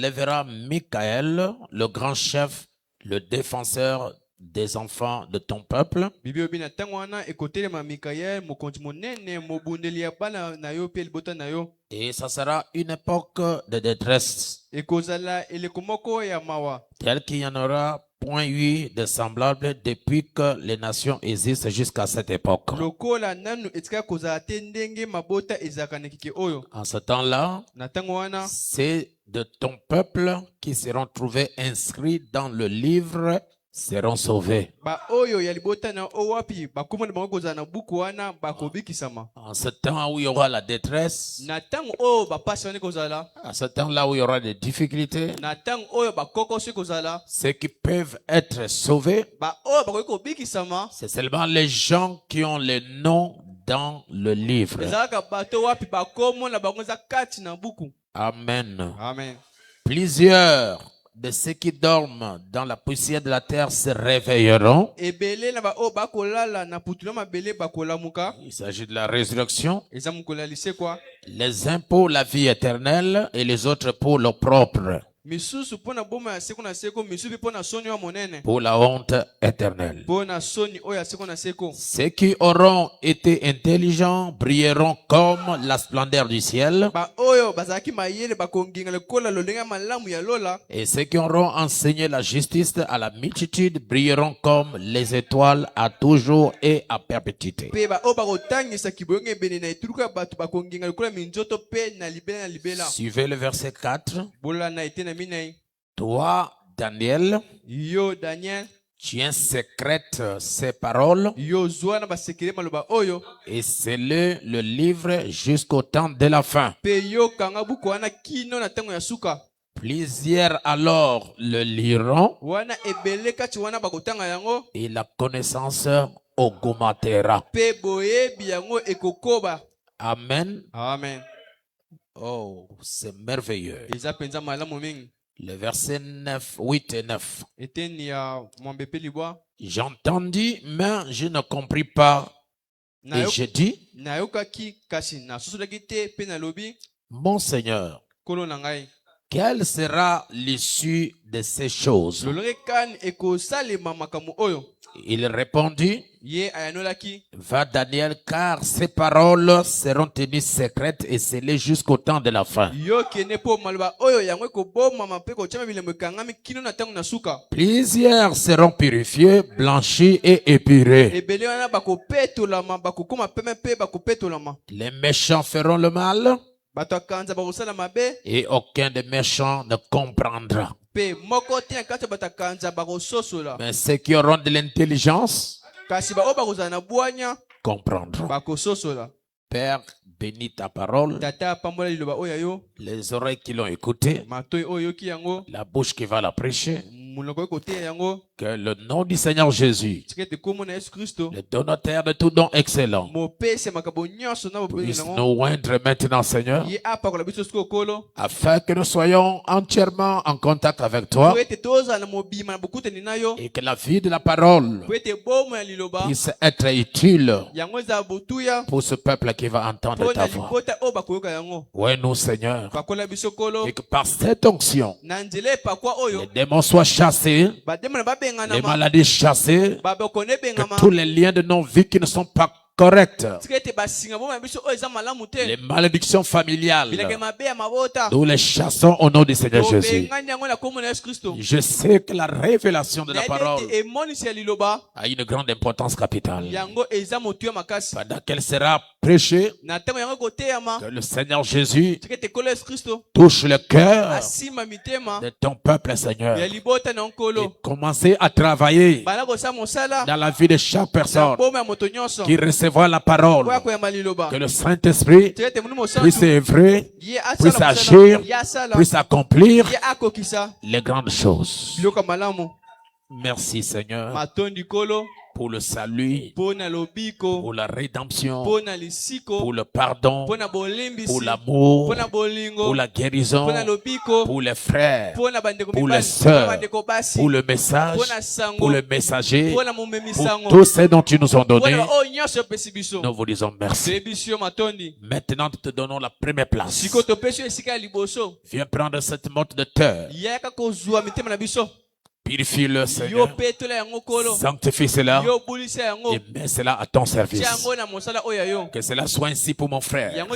lèvera Michael, le grand chef, le défenseur des enfants de ton peuple. Et ça sera une époque de détresse, tel qu'il y en aura point eu de semblable depuis que les nations existent jusqu'à cette époque. En ce temps-là, c'est de ton peuple qui seront trouvés inscrits dans le livre seront sauvés. En ce temps où il y aura la détresse, à ce temps-là où il y aura des difficultés, ceux qui peuvent être sauvés, c'est seulement les gens qui ont les noms dans le livre. Amen. Amen. Plusieurs de ceux qui dorment dans la poussière de la terre se réveilleront. Il s'agit de la résurrection. Les uns pour la vie éternelle et les autres pour leur propre, pour la honte éternelle. Ceux qui auront été intelligents brilleront comme la splendeur du ciel. Et ceux qui auront enseigné la justice à la multitude brilleront comme les étoiles à toujours et à perpétuité. Suivez le verset 4. Toi, Daniel, tiens secrète ces paroles et scelle le livre jusqu'au temps de la fin. Plusieurs alors le liront et la connaissance augmentera. Amen. Amen. Oh, c'est merveilleux. Le verset 9, 8 et 9. J'entendis, mais je ne compris pas. Et je dis, mon Seigneur, quelle sera l'issue de ces choses? Il répondit, va Daniel, car ces paroles seront tenues secrètes et scellées jusqu'au temps de la fin. Plusieurs seront purifiés, blanchis et épurés. Les méchants feront le mal et aucun des méchants ne comprendra. Mais ceux qui auront de l'intelligence comprendront. Père, bénis ta parole, les oreilles qui l'ont écoutée, la bouche qui va la prêcher. Que le nom du Seigneur Jésus, le donateur de tout don excellent, puisse nous oindre maintenant, Seigneur, afin que nous soyons entièrement en contact avec toi et que la vie de la parole puisse être utile pour ce peuple qui va entendre ta voix. Oui, nous, Seigneur, et que par cette onction, les démons soient chassés, les maladies chassées, que tous les liens de nos vies qui ne sont pas corrects, les malédictions familiales, nous les chassons au nom du Seigneur Jésus. Je sais que la révélation de la parole a une grande importance capitale. Pendant qu'elle sera prêchée, que le Seigneur Jésus touche le cœur de ton peuple, Seigneur, et commencer à travailler dans la vie de chaque personne qui recevra la parole. Que le Saint-Esprit puisse œuvrer, puisse agir, puisse accomplir les grandes choses. Merci, Seigneur. pour le salut, pour la rédemption, pour le pardon, pour l'amour, pour la guérison, pour les frères, pour les sœurs, pour le message, pour le messager, pour tous ces dont tu nous as donné. Nous vous disons merci. Maintenant, nous te donnons la première place. Viens prendre cette motte de terre. Purifie-le, Seigneur. Sanctifie cela et mets cela à ton service. Que cela soit ainsi pour mon frère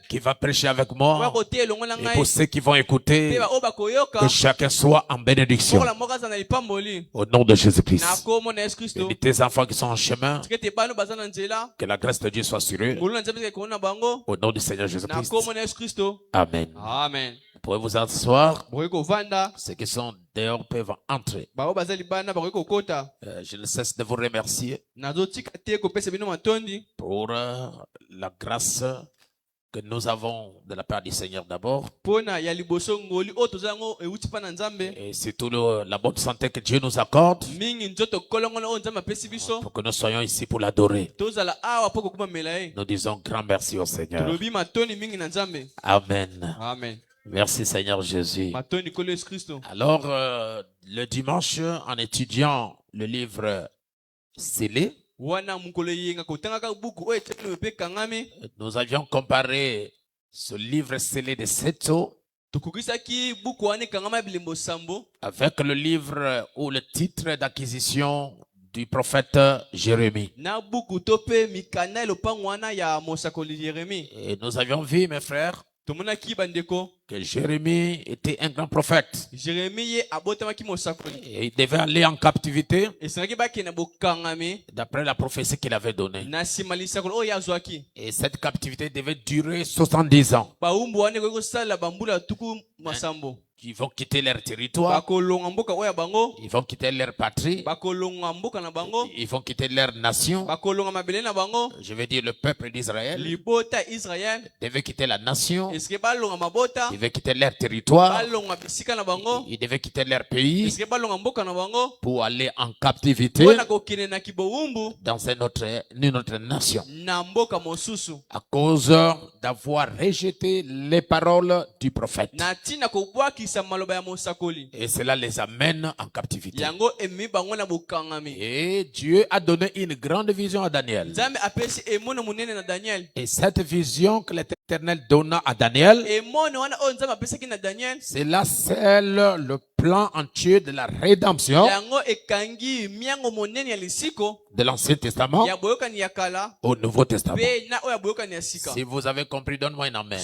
qui va prêcher avec moi et pour ceux qui vont écouter. Que chacun soit en bénédiction. Au nom de Jésus-Christ. Bénis tes enfants qui sont en chemin. Que la grâce de Dieu soit sur eux. Au nom du Seigneur Jésus-Christ. Amen. Amen. Vous pouvez vous asseoir. Ceux qui sont dehors peuvent entrer. Je ne cesse de vous remercier pour la grâce que nous avons de la part du Seigneur d'abord. Et surtout la bonne santé que Dieu nous accorde pour que nous soyons ici pour l'adorer. Nous disons grand merci au Seigneur. Amen. Amen. Merci Seigneur Jésus. Alors, le dimanche, en étudiant le livre scellé, nous avions comparé ce livre scellé de 7 sceaux avec le livre ou le titre d'acquisition du prophète Jérémie. Et nous avions vu, mes frères, que Jérémie était un grand prophète. Et il devait aller en captivité d'après la prophétie qu'il avait donnée. Et cette captivité devait durer 70 ans. Ils vont quitter leur territoire. Ils vont quitter leur patrie. Ils vont quitter leur nation. Je veux dire le peuple d'Israël. Devait quitter la nation. Ils devaient quitter leur territoire. Ils devaient quitter leur pays pour aller en captivité dans une autre nation. À cause d'avoir rejeté les paroles du prophète. Et cela les amène en captivité. Et Dieu a donné une grande vision à Daniel. Et cette vision que l'Éternel donna à Daniel, c'est là celle, le plan entier de la rédemption de l'Ancien Testament au Nouveau Testament. Si vous avez compris, donne-moi un amen.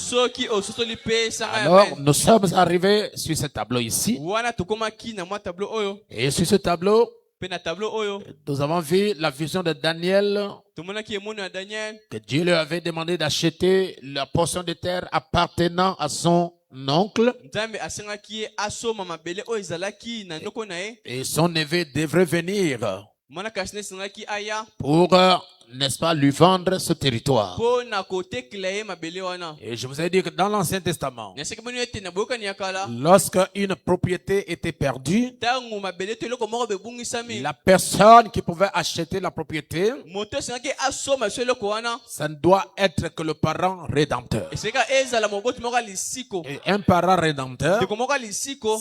Alors, nous sommes arrivés sur ce tableau ici. Et sur ce tableau, nous avons vu la vision de Daniel, que Dieu lui avait demandé d'acheter la portion de terre appartenant à son oncle. Et son neveu devrait venir pour, n'est-ce pas, lui vendre ce territoire. Et je vous ai dit que dans l'Ancien Testament, lorsque une propriété était perdue, la personne qui pouvait acheter la propriété, ça ne doit être que le parent rédempteur. Et un parent rédempteur,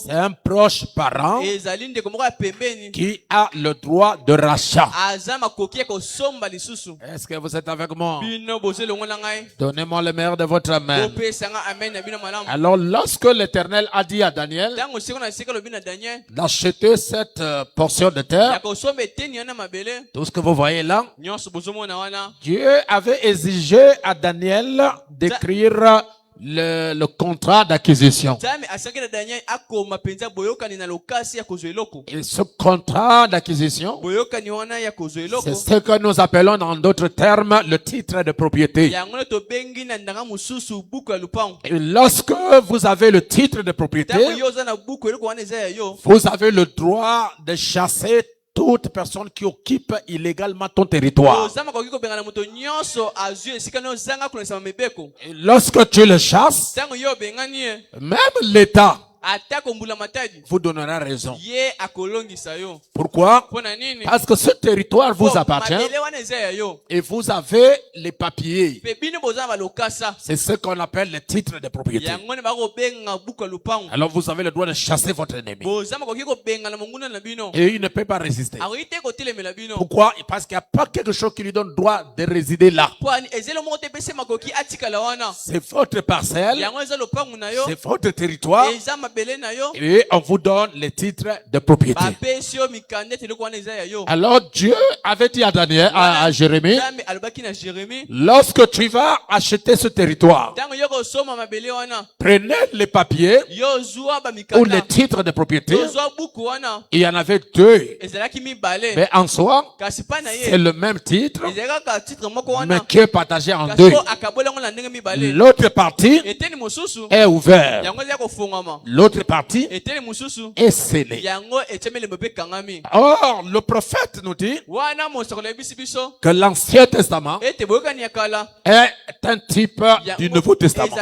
c'est un proche parent qui a le droit de rachat. Est-ce que vous êtes avec moi? Donnez-moi le meilleur de votre amen. Alors, lorsque l'Éternel a dit à Daniel d'acheter cette portion de terre, tout ce que vous voyez là, Dieu avait exigé à Daniel d'écrire le contrat d'acquisition. Et ce contrat d'acquisition, c'est ce que nous appelons dans d'autres termes le titre de propriété. Et lorsque vous avez le titre de propriété, vous avez le droit de chasser toute personne qui occupe illégalement ton territoire. Et lorsque tu le chasses, même l'État vous donnera raison. Pourquoi? Parce que ce territoire vous appartient et vous avez les papiers. C'est ce qu'on appelle les titres de propriété. Alors vous avez le droit de chasser votre ennemi. Et il ne peut pas résister. Pourquoi? Parce qu'il n'y a pas quelque chose qui lui donne droit de résider là. C'est votre parcelle, c'est votre territoire, et on vous donne les titres de propriété. Alors Dieu avait dit à Daniel, à Jérémie, lorsque tu vas acheter ce territoire, prenez les papiers ou les titres de propriété. Il y en avait deux, mais en soi, c'est le même titre, mais qui est partagé en deux. L'autre partie est ouverte. L'autre partie est scellée. Or, le prophète nous dit que l'Ancien Testament est un type du Nouveau Testament.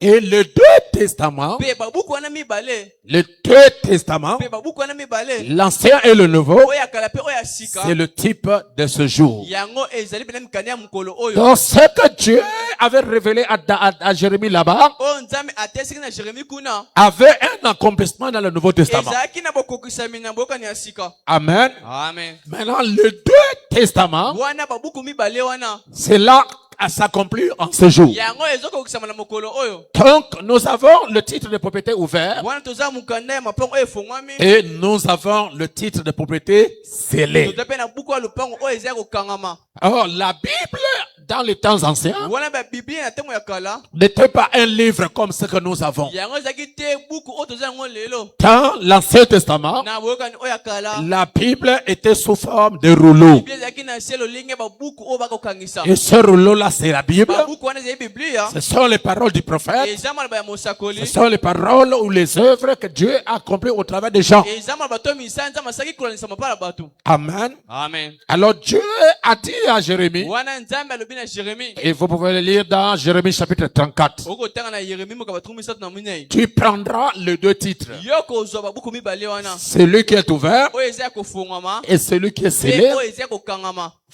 Et les deux testaments, l'Ancien et le Nouveau, c'est le type de ce jour. Donc, ce que Dieu avait révélé à Jérémie là-bas avait un accomplissement dans le Nouveau Testament. Amen. Maintenant, les deux testaments, c'est là à s'accomplir en ce jour. Donc, nous avons le titre de propriété ouvert et nous avons le titre de propriété scellé. Alors, la Bible, dans les temps anciens, n'était pas un livre comme ce que nous avons. Dans l'Ancien Testament, la Bible était sous forme de rouleau. Et ce rouleau-là, c'est la Bible. Ce sont les paroles du prophète. Ce sont les paroles ou les œuvres que Dieu a accomplies au travers des gens. Amen. Alors Dieu a dit à Jérémie, et vous pouvez le lire dans Jérémie chapitre 34. Tu prendras les deux titres. Celui qui est ouvert et celui qui est scellé.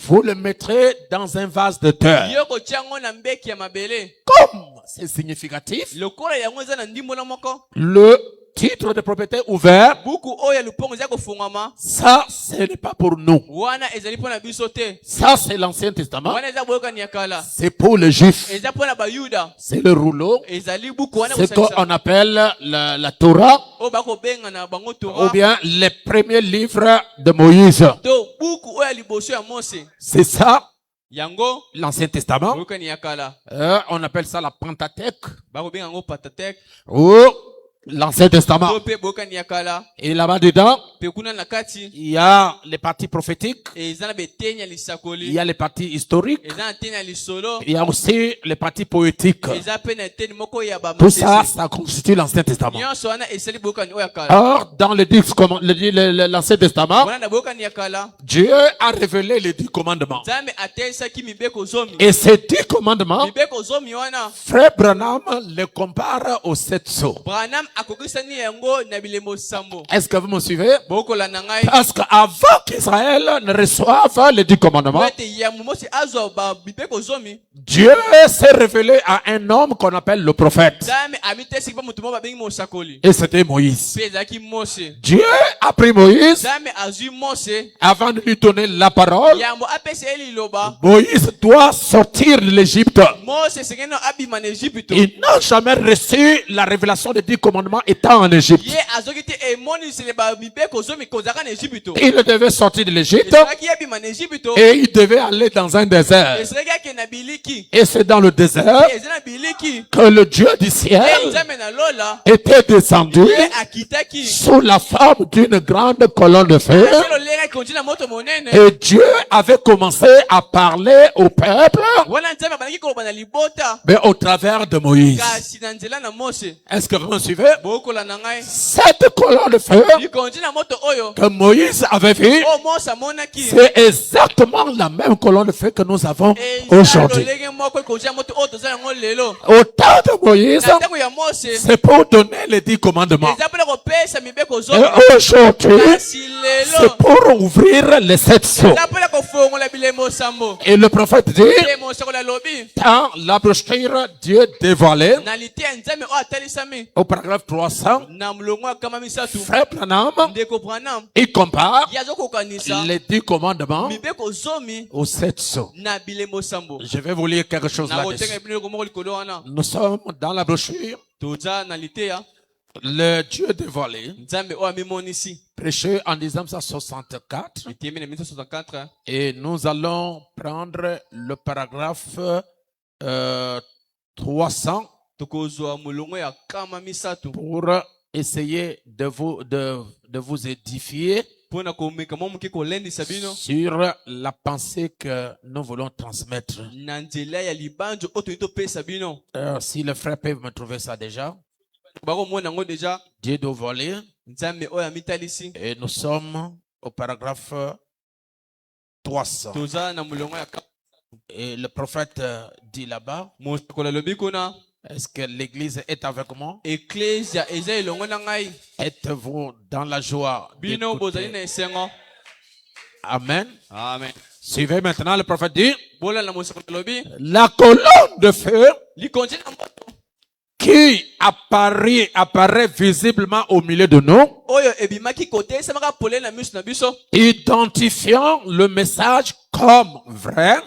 Vous le mettrez dans un vase de terre. Comme c'est significatif, le titre de propriété ouvert, ça, ce n'est pas pour nous. Ça, c'est l'Ancien Testament. C'est pour les Juifs. C'est le rouleau. C'est ce qu'on appelle la Torah. Ou bien les premiers livres de Moïse. C'est ça. L'Ancien Testament. On appelle ça la Pentateuque. Ou l'Ancien Testament. Et là-bas dedans, il y a les parties prophétiques, il y a les parties historiques, il y a aussi les parties poétiques. Tout ça, ça constitue l'Ancien Testament. Or, dans l'Ancien Testament, Dieu a révélé les 10 commandements. Et ces 10 commandements, Frère Branham les compare aux 7 sceaux. Est-ce que vous me suivez? Parce qu'avant qu'Israël ne reçoive les 10 commandements, Dieu s'est révélé à un homme qu'on appelle le prophète. Et c'était Moïse. Dieu a pris Moïse avant de lui donner la parole. Moïse doit sortir de l'Égypte. Il n'a jamais reçu la révélation des 10 commandements étant en Égypte. Il devait sortir de l'Égypte et il devait aller dans un désert. Et c'est dans le désert que le Dieu du ciel était descendu sous la forme d'une grande colonne de feu. Et Dieu avait commencé à parler au peuple, mais au travers de Moïse. Est-ce que vous me suivez? cette colonne de feu que Moïse avait vue, c'est exactement la même colonne de feu que nous avons aujourd'hui. Au temps de Moïse, c'est pour donner les 10 commandements. Et aujourd'hui, c'est pour ouvrir les 7 sceaux. Et le prophète dit, dans la brochure Dieu dévoilé, au paragraphe 300, Frère Branham, il compare les 10 commandements aux 7 sceaux. Je vais vous lire quelque chose là-dessus. Nous sommes dans la brochure Le Dieu dévoilé, prêché en 1964, et nous allons prendre le paragraphe 300 pour essayer de vous édifier sur la pensée que nous voulons transmettre. Si le frère peut me trouver ça déjà. Dieu dévoilé. Et nous sommes au paragraphe 300. Et le prophète dit là-bas, est-ce que l'église est avec moi? Êtes-vous dans la joie d'écouter? Amen. Amen. Suivez maintenant, le prophète dit, la colonne de feu qui apparaît visiblement au milieu de nous, identifiant le message comme vrai,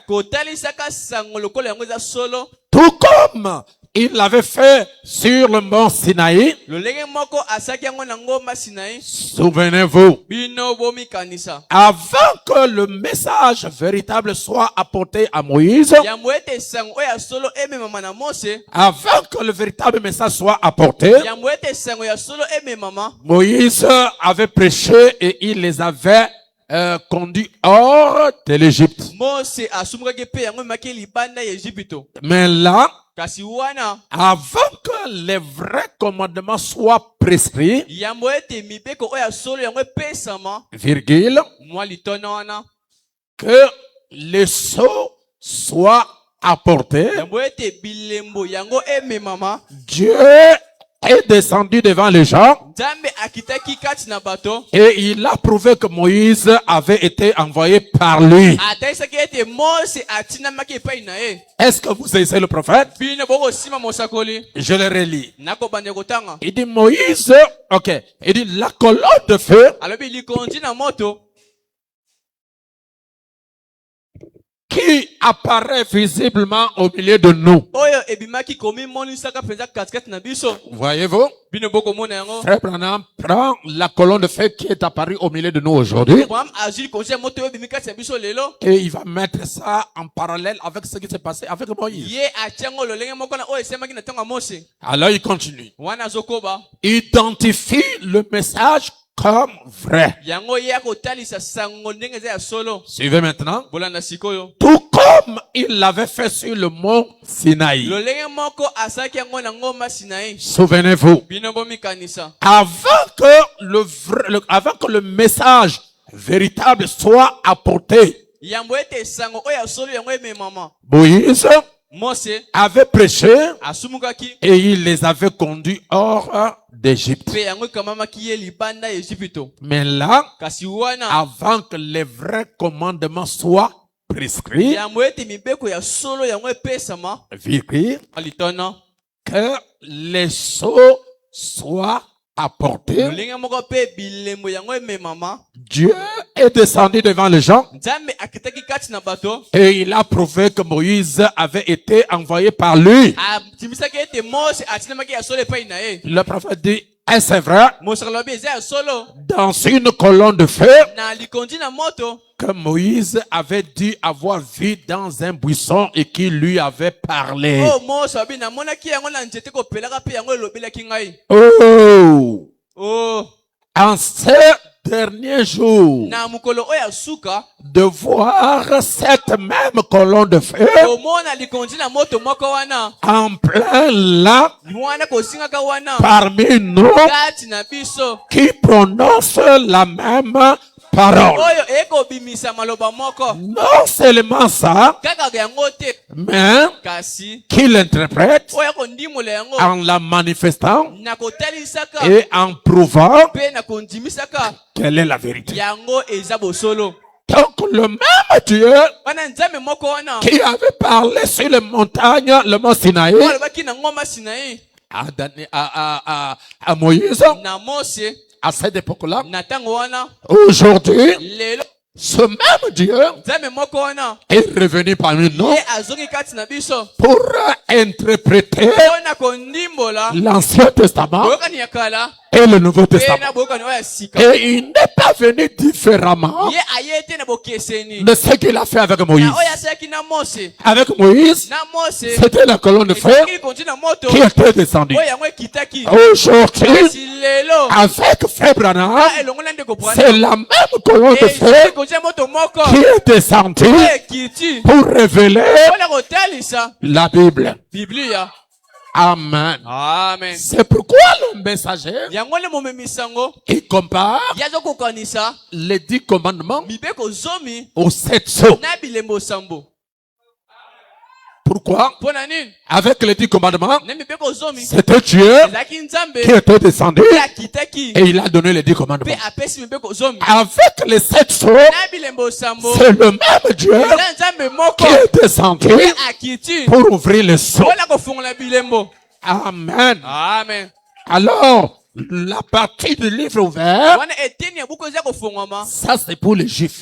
tout comme il l'avait fait sur le mont Sinaï. Souvenez-vous, avant que le message véritable soit apporté à Moïse, avant que le véritable message soit apporté, Moïse avait prêché et il les avait conduits hors de l'Égypte. Mais là, avant que les vrais commandements soient prescrits, virgule, que les sceaux soient apportés, Dieu est descendu devant les gens et il a prouvé que Moïse avait été envoyé par lui. Est-ce que vous saisissez le prophète? Je le relis. Il dit Moïse, ok, il dit la colonne de feu qui apparaît visiblement au milieu de nous. Voyez-vous? Frère Branham prend la colonne de feu qui est apparue au milieu de nous aujourd'hui et il va mettre ça en parallèle avec ce qui s'est passé avec Moïse. Alors il continue. Identifie le message comme vrai. Suivez maintenant. Tout comme il l'avait fait sur le mont Sinaï. Souvenez-vous. Avant que le message véritable soit apporté, Moïse avait prêché et il les avait conduits hors d'Égypte. Mais là, avant que les vrais commandements soient prescrits, que les sceaux soient apportés, Dieu est descendu devant les gens et il a prouvé que Moïse avait été envoyé par lui. Le prophète dit, est-ce vrai? Dans une colonne de feu que Moïse avait dû avoir vu dans un buisson et qui lui avait parlé. Oh! En ce dernier jour de voir cette même colonne de feu en plein lac parmi nous qui prononce la même parole. Non seulement ça, mais qu'il interprète en la manifestant et en prouvant quelle est la vérité. Donc le même Dieu qui avait parlé sur les montagnes, le mont Sinaï, à Moïse, à cette époque-là, aujourd'hui, ce même Dieu est revenu parmi nous pour interpréter l'Ancien Testament et le Nouveau Testament. Et il n'est pas venu différemment de ce qu'il a fait avec Moïse. Avec Moïse, c'était la colonne de feu qui était descendue. Aujourd'hui, avec Frère Branham, c'est la même colonne de feu qui est descendue pour révéler la Bible. Amen. Amen. C'est pourquoi le messager, il compare les 10 commandements aux 7 sceaux. Pourquoi? Avec les 10 commandements, c'était Dieu qui était descendu et il a donné les 10 commandements. Avec les 7 sceaux, c'est le même Dieu qui est descendu pour ouvrir les sceaux. Amen. Amen. Alors, la partie du livre ouvert, ça c'est pour les Juifs.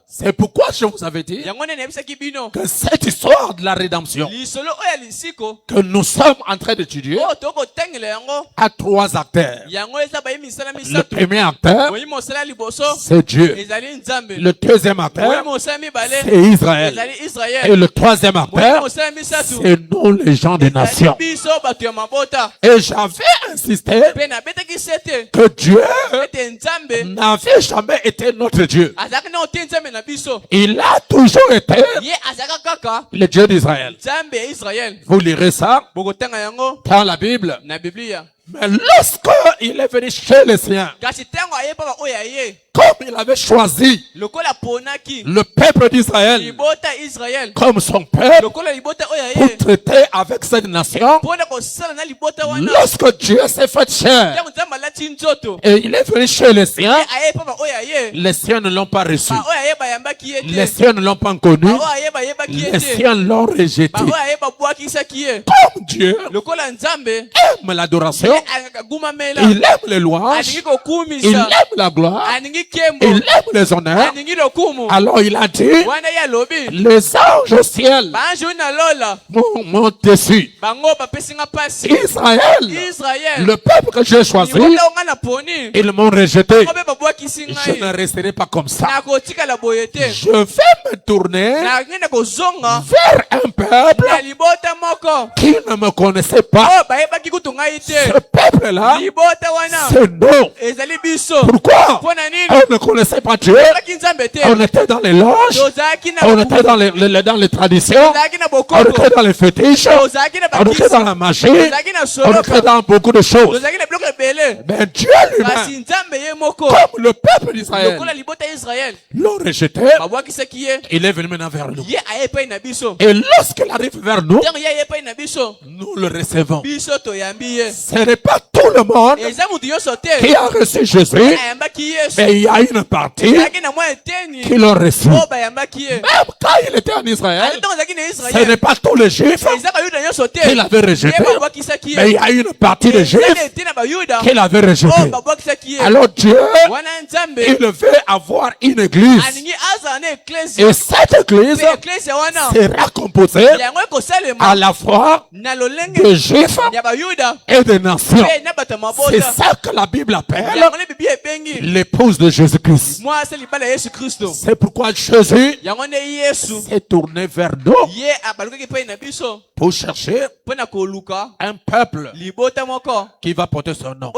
C'est pourquoi je vous avais dit que cette histoire de la rédemption que nous sommes en train d'étudier a 3 acteurs. Le premier acteur, c'est Dieu. Le deuxième acteur, c'est Israël. Et le troisième acteur, c'est nous les gens des nations. Et j'avais insisté que Dieu n'avait jamais été notre Dieu. Il a toujours été le Dieu d'Israël. Vous lirez ça dans la Bible. Mais lorsqu'il est venu chez les siens, comme il avait choisi le peuple d'Israël comme son peuple pour traiter avec cette nation, lorsque Dieu s'est fait chair et il est venu chez les siens ne l'ont pas reçu. Les siens ne l'ont pas connu. Les siens l'ont rejeté. Comme Dieu aime l'adoration, il aime les louanges, il aime la gloire, il aime les honneurs. Alors il a dit, les anges au ciel m'ont déçu. Israël, le peuple que j'ai choisi, ils m'ont rejeté. Je ne resterai pas comme ça. Je vais me tourner vers un peuple qui ne me connaissait pas. Ce peuple-là, c'est nous. Pourquoi? On ne connaissait pas Dieu. On était dans les loges. On était dans les traditions. On était dans les fétiches. On était dans la magie. On était dans beaucoup de choses. Mais Dieu lui-même, comme le peuple d'Israël, l'ont rejeté. Il est venu maintenant vers nous. Et lorsqu'il arrive vers nous, nous le recevons. Ce n'est pas tout le monde qui a reçu Jésus, mais il y a une partie qui l'ont reçu. Même quand il était en Israël, ce n'est pas tous les Juifs qui l'avaient rejeté, mais il y a une partie des Juifs qui l'avaient rejeté. Alors Dieu, il veut avoir une église. Et cette église sera composée à la fois de Juifs et de nations. C'est ça que la Bible appelle l'épouse de Jésus-Christ. C'est pourquoi Jésus s'est tourné vers nous pour chercher un peuple qui va porter son nom.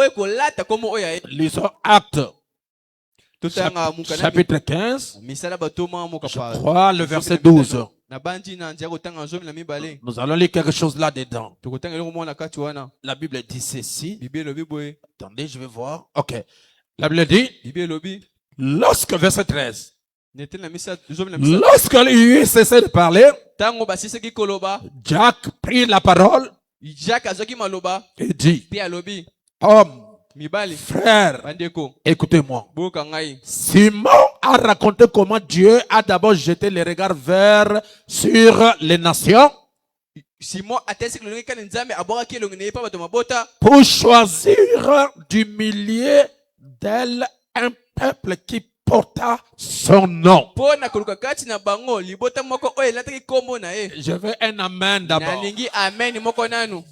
Lisons Actes chapitre 15, je crois le verset 12. Nous allons lire quelque chose là-dedans. La Bible dit ceci. Attendez, je vais voir. Ok. La Bible dit, lorsque, verset 13, lorsqu'il eut cessé de parler, Jacques prit la parole et dit, homme, frère, écoutez-moi. Simon a raconté comment Dieu a d'abord jeté les regards vers sur les nations pour choisir du milieu d'elles un peuple qui porta son nom. Je veux un amen d'abord.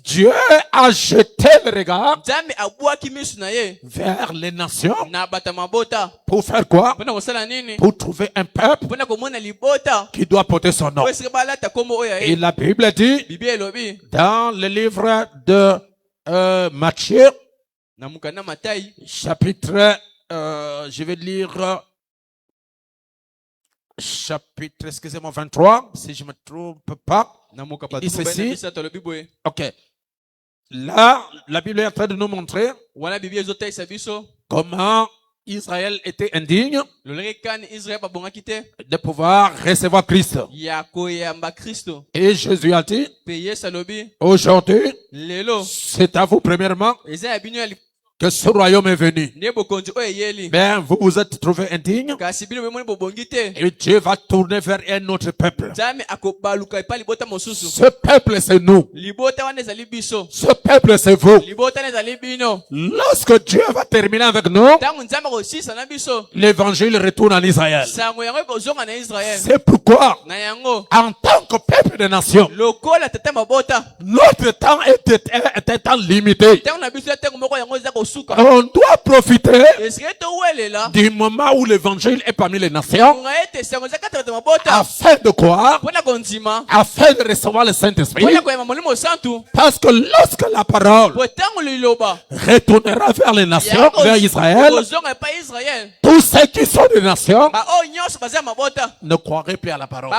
Dieu a jeté le regard vers les nations. Pour faire quoi? Pour trouver un peuple qui doit porter son nom. Et la Bible dit dans le livre de Matthieu, chapitre, je vais lire chapitre, excusez-moi, 23, si je ne me trompe pas. Il dit ceci. Ok. Là, la Bible est en train de nous montrer comment Israël était indigne de pouvoir recevoir Christ. Et Jésus a dit, aujourd'hui, c'est à vous premièrement que ce royaume est venu. Ben, vous vous êtes trouvé indigne. Et Dieu va tourner vers un autre peuple. Ce peuple, c'est nous. Ce peuple, c'est vous. Lorsque Dieu va terminer avec nous, l'évangile retourne en Israël. C'est pourquoi, en tant que peuple de nation, notre temps est un temps limité. On doit profiter du moment où l'évangile est parmi les nations afin de quoi? Afin de recevoir le Saint-Esprit. Parce que lorsque la parole retournera vers les nations, vers Israël, tous ceux qui sont des nations ne croiraient plus à la parole.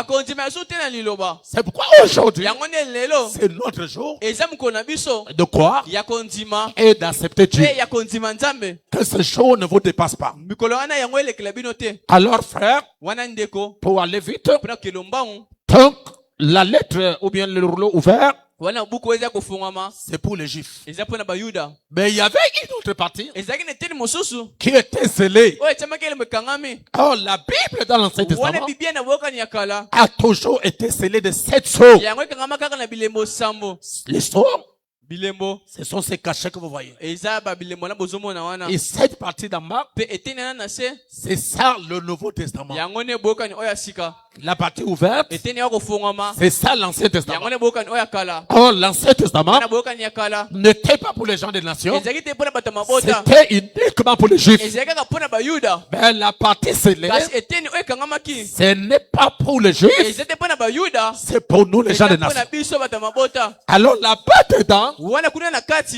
C'est pourquoi aujourd'hui, c'est notre jour de croire et d'accepter Dieu. Que ce jour ne vous dépasse pas. Alors frère, pour aller vite, tant que la lettre ou bien le rouleau ouvert, c'est pour les Juifs. Mais il y avait une autre partie qui était scellée. Oh, la Bible dans l'Ancien Testament a toujours été scellée de 7 sceaux. Les sceaux, ce sont ces cachets que vous voyez. Et cette partie d'en bas, c'est ça le Nouveau Testament. La partie ouverte, c'est ça l'Ancien Testament. Oh, l'Ancien Testament n'était pas pour les gens des nations. C'était uniquement pour les Juifs. Mais la partie scellée, ce n'est pas pour les Juifs. C'est pour nous les gens des nations. Alors là-bas dedans,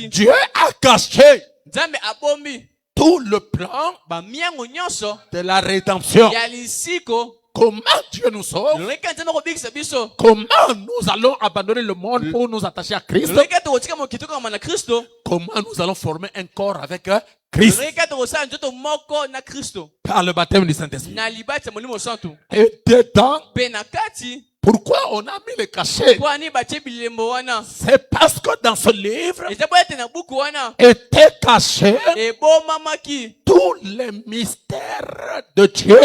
Dieu a caché tout le plan de la rédemption. Comment Dieu nous sauve? Comment nous allons abandonner le monde pour nous attacher à Christ? Comment nous allons former un corps avec Christ? Par le baptême du Saint-Esprit. Et dedans, pourquoi on a mis les cachets? C'est parce que dans ce livre était caché tous les mystères de Dieu.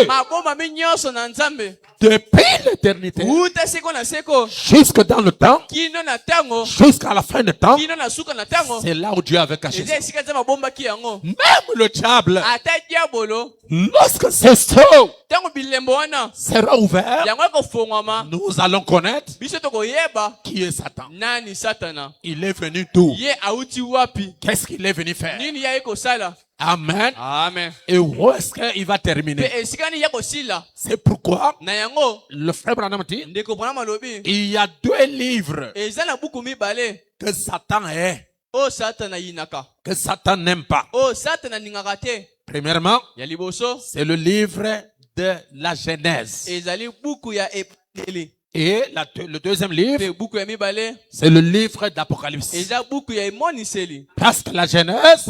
Depuis l'éternité, jusque dans le temps, jusqu'à la fin du temps, c'est là où Dieu avait caché ça. Même le diable, lorsque ce sceau sera ouvert, nous allons connaître qui est Satan. Il est venu d'où? Qu'est-ce qu'il est venu faire? Amen. Amen. Et où est-ce qu'il va terminer? C'est pourquoi le frère Branham dit, il y a 2 livres que Satan est, que Satan n'aime pas. Premièrement, c'est le livre de la Genèse. Et le deuxième livre, c'est le livre d'Apocalypse. Parce que la Genèse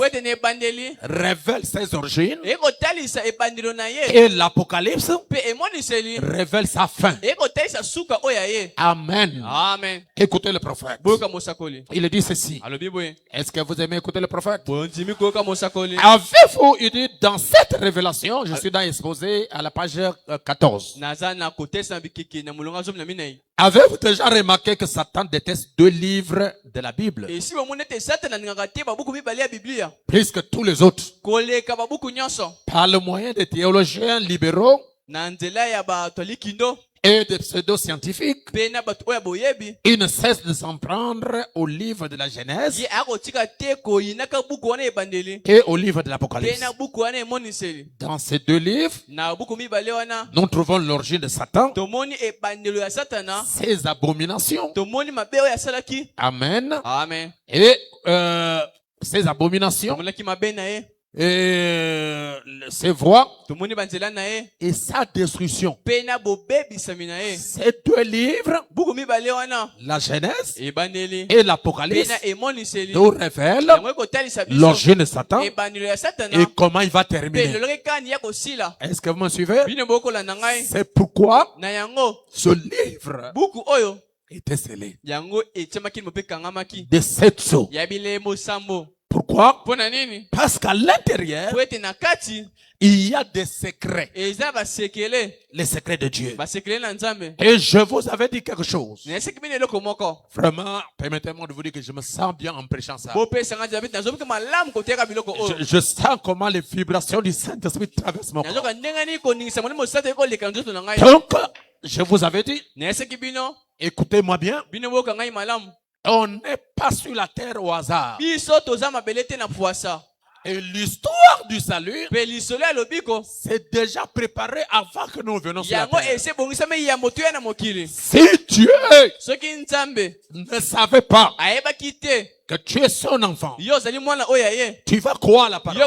révèle ses origines et l'Apocalypse révèle sa fin. Amen. Amen. Écoutez le prophète. Il dit ceci. Est-ce que vous aimez écouter le prophète? Avez-vous dit dans cette révélation, je suis dans exposé à la page 14. Avez-vous déjà remarqué que Satan déteste 2 livres de la Bible plus que tous les autres? Par le moyen des théologiens libéraux et des pseudo-scientifiques, il ne cesse de s'en prendre au livre de la Genèse et au livre de l'Apocalypse. Dans ces 2 livres, nous trouvons l'origine de Satan, ses abominations. Amen. Amen. Et ses abominations. Et ses voies et sa destruction. Ces 2 livres, la Genèse et l'Apocalypse, nous révèlent l'origine de Satan et comment il va terminer. Est-ce que vous me suivez? C'est pourquoi ce livre était scellé de 7 sceaux. Pourquoi? Parce qu'à l'intérieur, il y a des secrets. Les secrets de Dieu. Et je vous avais dit quelque chose. Vraiment, permettez-moi de vous dire que je me sens bien en prêchant ça. Je sens comment les vibrations du Saint-Esprit traversent mon corps. Donc, je vous avais dit, écoutez-moi bien. On n'est pas sur la terre au hasard. Et l'histoire du salut, c'est déjà préparé avant que nous venions sur la terre. Si Dieu ne savait pas que tu es son enfant, tu vas croire la parole.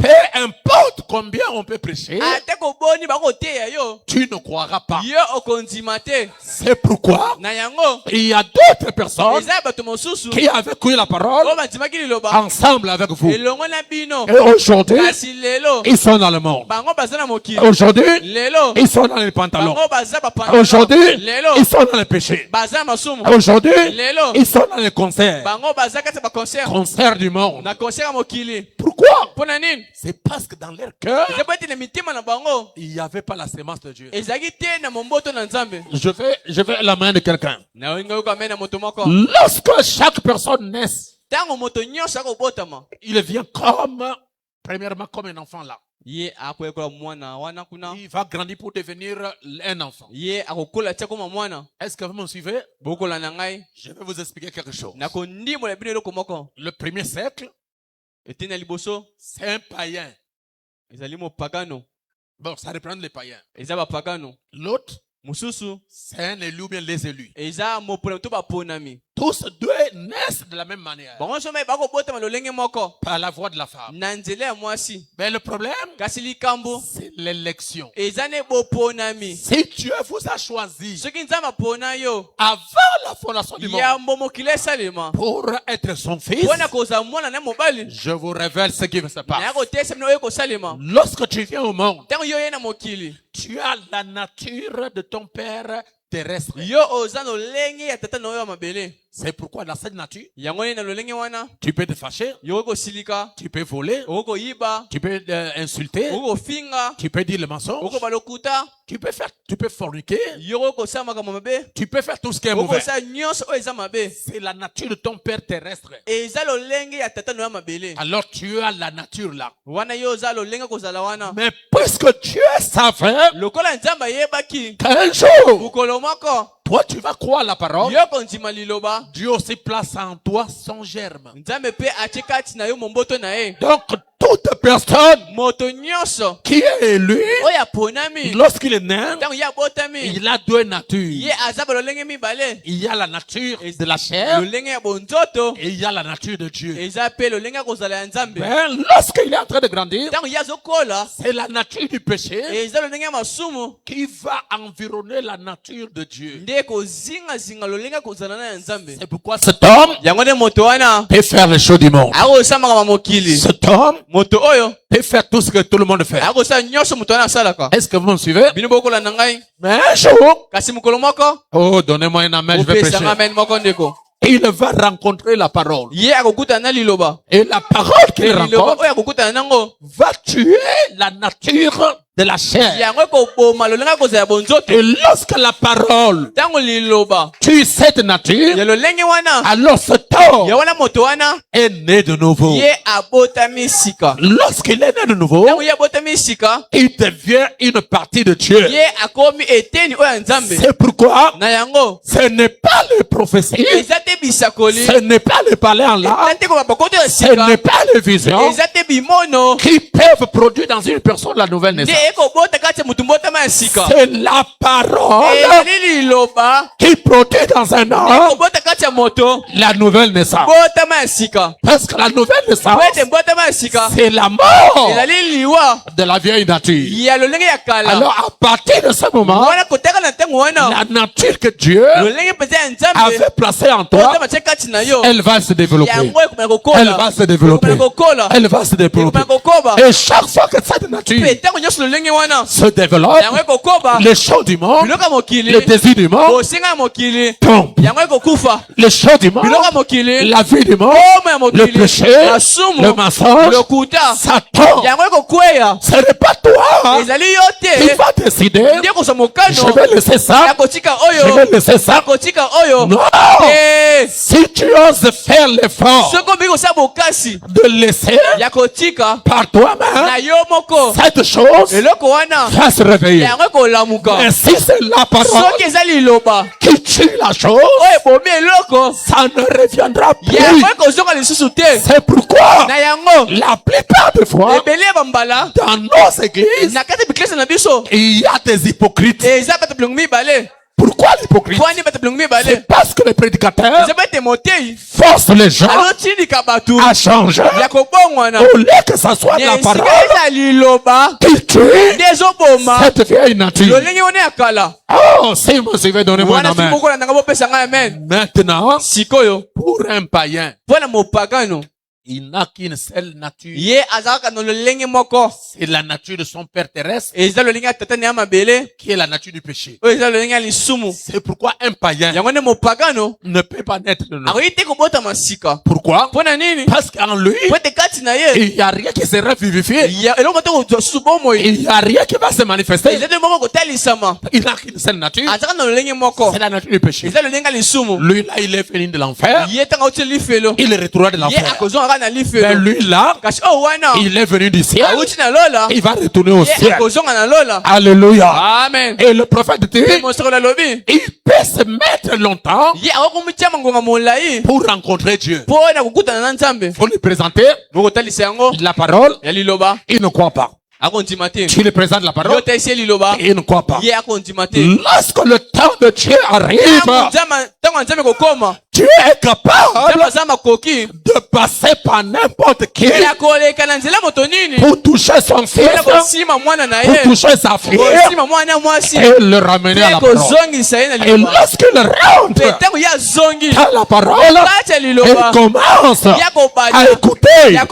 Peu importe combien on peut prêcher, tu ne croiras pas. C'est pourquoi il y a d'autres personnes qui avaient cru la parole ensemble avec vous. Et aujourd'hui, ils sont dans le monde. Aujourd'hui, ils sont dans les pantalons. Aujourd'hui, ils sont dans les péchés. Aujourd'hui, ils sont dans les concerts. Concerts du monde. Pourquoi? C'est parce que dans leur cœur, il n'y avait pas la sémence de Dieu. Je vais à la main de quelqu'un. Lorsque chaque personne naît, il vient premièrement comme un enfant là. Il va grandir pour devenir un enfant. Est-ce que vous me suivez? Je vais vous expliquer quelque chose. Le premier siècle, c'est un païen. Bon, ça reprend les païens. L'autre, c'est un élu ou bien les élus. Tous 2 naissent de la même manière. Par la voix de la femme. Mais le problème, c'est l'élection. Si Dieu vous a choisi avant la fondation du monde pour être son fils, je vous révèle ce qui va se passer. Lorsque tu viens au monde, tu as la nature de ton père terrestre. C'est pourquoi dans cette nature, tu peux te fâcher, tu peux voler, tu peux insulter, tu peux dire le mensonge, tu peux forniquer, tu peux faire tout ce qui est mauvais. C'est la nature de ton père terrestre. Alors tu as la nature là. Mais puisque Dieu savait qu'un jour, toi tu vas croire la parole, Dieu aussi place en toi son germe. Donc tout toute personne qui est élu, lorsqu'il est né, il a deux natures. Il y a la nature de la chair et il y a la nature de Dieu. Mais lorsqu'il est en train de grandir, c'est la nature du péché qui va environner la nature de Dieu. C'est pourquoi cet homme peut faire les choses du monde. Cet homme peut faire tout ce que tout le monde fait. Est-ce que vous me suivez? Mais un jour, oh, donnez-moi un amen, je vais prêcher. Il va rencontrer la parole. Et la parole qu'il rencontre va tuer la nature de la chair. Et lorsque la parole tue cette nature, alors cet homme est né de nouveau. Lorsqu'il est né de nouveau, il devient une partie de Dieu. C'est pourquoi ce n'est pas les prophéties, ce n'est pas les parler en langue, ce n'est pas les visions qui peuvent produire dans une personne la nouvelle naissance. C'est la parole qui produit dans un homme la nouvelle naissance. Parce que la nouvelle naissance, c'est la mort de la vieille nature. Alors à partir de ce moment, la nature que Dieu avait placée en toi, elle va se développer. Elle va se développer. Elle va se développer. Et chaque fois que cette nature se développe, les choses du monde, le désir du monde tombe. Les choses du monde, la vie du monde, le péché, le mensonge, ça tombe. Ce n'est pas toi qui va décider, je vais laisser ça, je vais laisser ça. Non! Si tu oses faire l'effort de laisser par toi-même, cette chose va se réveiller. Et si c'est la parole qui tue la chose, ça ne reviendra plus. C'est pourquoi la plupart des fois, dans nos églises, il y a des hypocrites. Pourquoi l'hypocrite? C'est parce que les prédicateurs forcent les gens à changer. Au lieu que ça soit la parole qui tue cette vieille nature. Oh, si vous suivez, donnez-moi un amen. Maintenant, pour un païen, il n'a qu'une seule nature. C'est la nature de son père terrestre qui est la nature du péché. C'est pourquoi un païen ne peut pas naître de nouveau. Pourquoi? Parce qu'en lui, il n'y a rien qui sera vivifié. Il n'y a rien qui va se manifester. Il n'a qu'une seule nature. C'est la nature du péché. Lui là, il est venu de l'enfer. Il est retourné de l'enfer. Mais lui là, il est venu du ciel. Il va retourner au ciel. Alléluia. Amen. Et le prophète dit, il peut se mettre longtemps pour rencontrer Dieu. Faut lui présenter la parole. Il ne croit pas. Tu lui présentes la parole, il ne croit pas. Lorsque le temps de Dieu arrive, Dieu est capable de passer par n'importe qui pour toucher son fils, pour toucher sa fille et le ramener à la parole. Et lorsqu'il rentre dans la parole, il commence à écouter la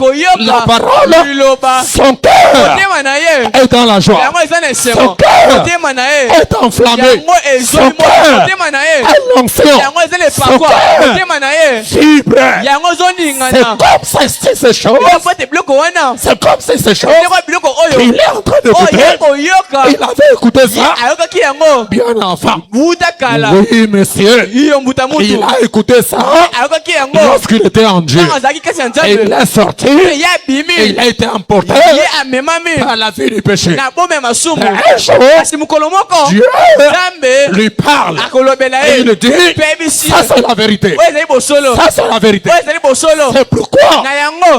parole, son cœur est dans la joie, son cœur est enflammé, son cœur est l'onction, son cœur vibre. C'est comme ça, c'est ces choses. C'est comme ça, ces choses. Il est en train d'écouter. Il avait écouté ça bien enfant. Oui, monsieur. Il a écouté ça lorsqu'il était en Dieu. Et il est sorti. Et il a été emporté par la vie du péché. Un jour, Dieu lui parle. Et il dit, ça c'est la vérité. Ça c'est la vérité. C'est pourquoi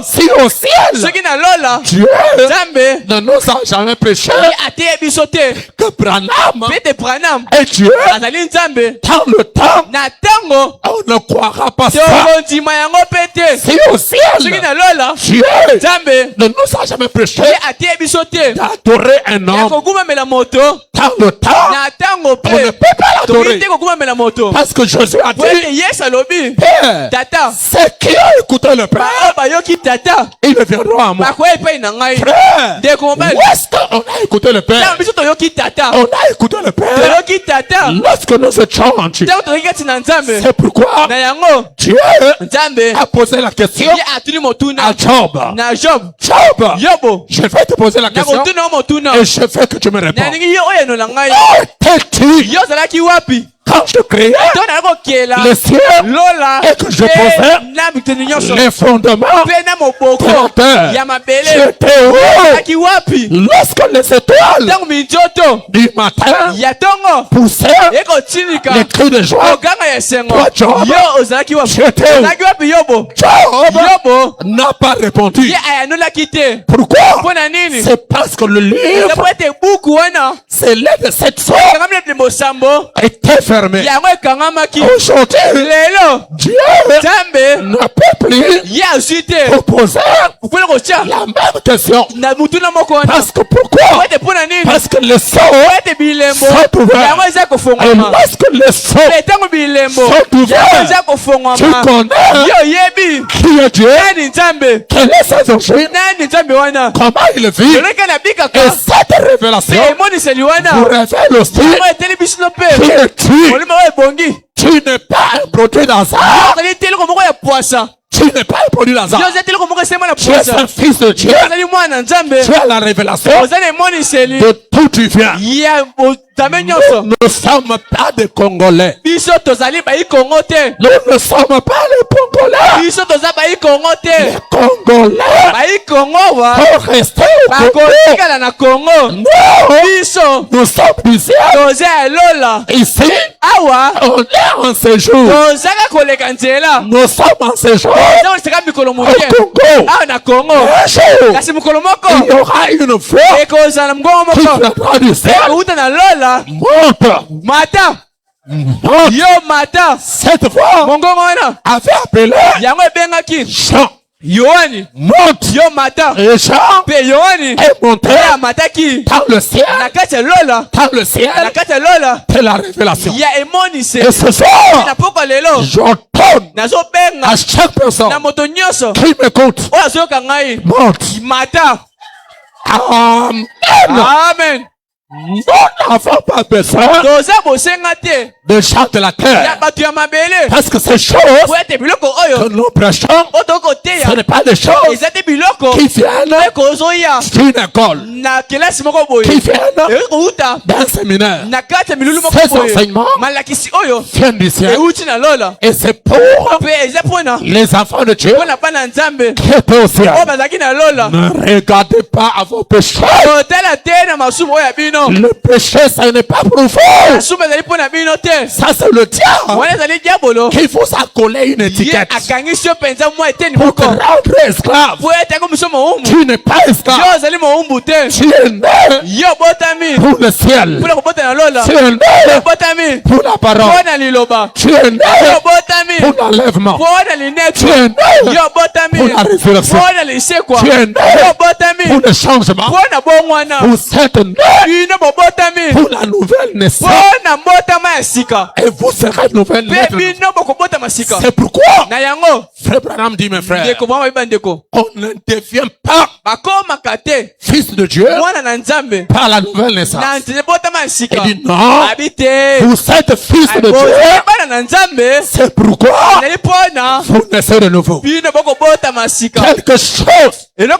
si au ciel, Dieu ne nous a jamais prêché que Branham est Dieu, dans le temps, on ne croira pas ça. Si au ciel, Dieu ne nous a jamais prêché d'adorer un homme, dans le temps, on ne peut pas l'adorer. Parce que Jésus a dit, Père, c'est qui a écouté le Père, ils viendront à moi. Frère, où est-ce qu'on a écouté le Père? On a écouté le Père lorsque nous étions en Dieu. C'est pourquoi Dieu a posé la question à Job. Job, je vais te poser la question et je veux que tu me réponds. Où étais-tu quand je créais les cieux et que je posais les fondements de la terre? J'étais où lorsque les étoiles du matin poussaient les cris de joie? Toi, Job, j'étais où? Job n'a pas répondu. Pourquoi? C'est parce que le livre, c'est l'un de cette sorte, était fermé. Aujourd'hui, Dieu ne peut plus proposer la même question. Parce que pourquoi? Parce que les sceaux sont ouverts. Et lorsque les sceaux sont ouverts, tu connais qui est Dieu, quelle est sa origine, comment il vit. Et cette révélation vous révèle aussi qui es-tu. Tu n'es pas un produit d'hasard. Tu n'es pas un produit d'hasard. Tu es un fils de Dieu. Tu as la révélation de d'où tu viens. Nous ne sommes pas des Congolais. Nous ne sommes pas les Congolais. Les Congolais vont rester au Congo. Nous sommes ici. Ici, on est en séjour. Nous sommes en séjour au Congo. Un jour, il y aura une voix qui viendra du ciel. Monte. Cette voix avait appelé Jean. Monte. Et Jean est monté dans le ciel. Dans le ciel, c'est la révélation. Et ce soir, j'ordonne à chaque personne qui m'écoute, monte. Amen. Nous n'avons pas besoin de gens de la terre. Parce que ces choses que nous prêchons, ce n'est pas des choses qui viennent d'une école, qui viennent d'un séminaire. Ces enseignements viennent du ciel. Et c'est pour les enfants de Dieu qui étaient au ciel. Ne regardez pas à vos péchés. Le péché, ça n'est pas pour vous. Ça, c'est le diable qui vous a collé une étiquette pour te rendre esclave. Tu n'es pas esclave. Tu es né pour le ciel. Tu es né pour la parole. Tu es né pour l'enlèvement. Tu es né pour la résurrection. Tu es né pour le changement. Vous êtes né pour la nouvelle naissance. Et vous serez nouvelle naissance. C'est pourquoi Frère Branham dit, mes frères, on ne devient pas fils de Dieu par la nouvelle naissance. Il dit non, vous êtes fils de Dieu. C'est pourquoi vous naissez de nouveau. Quelque chose est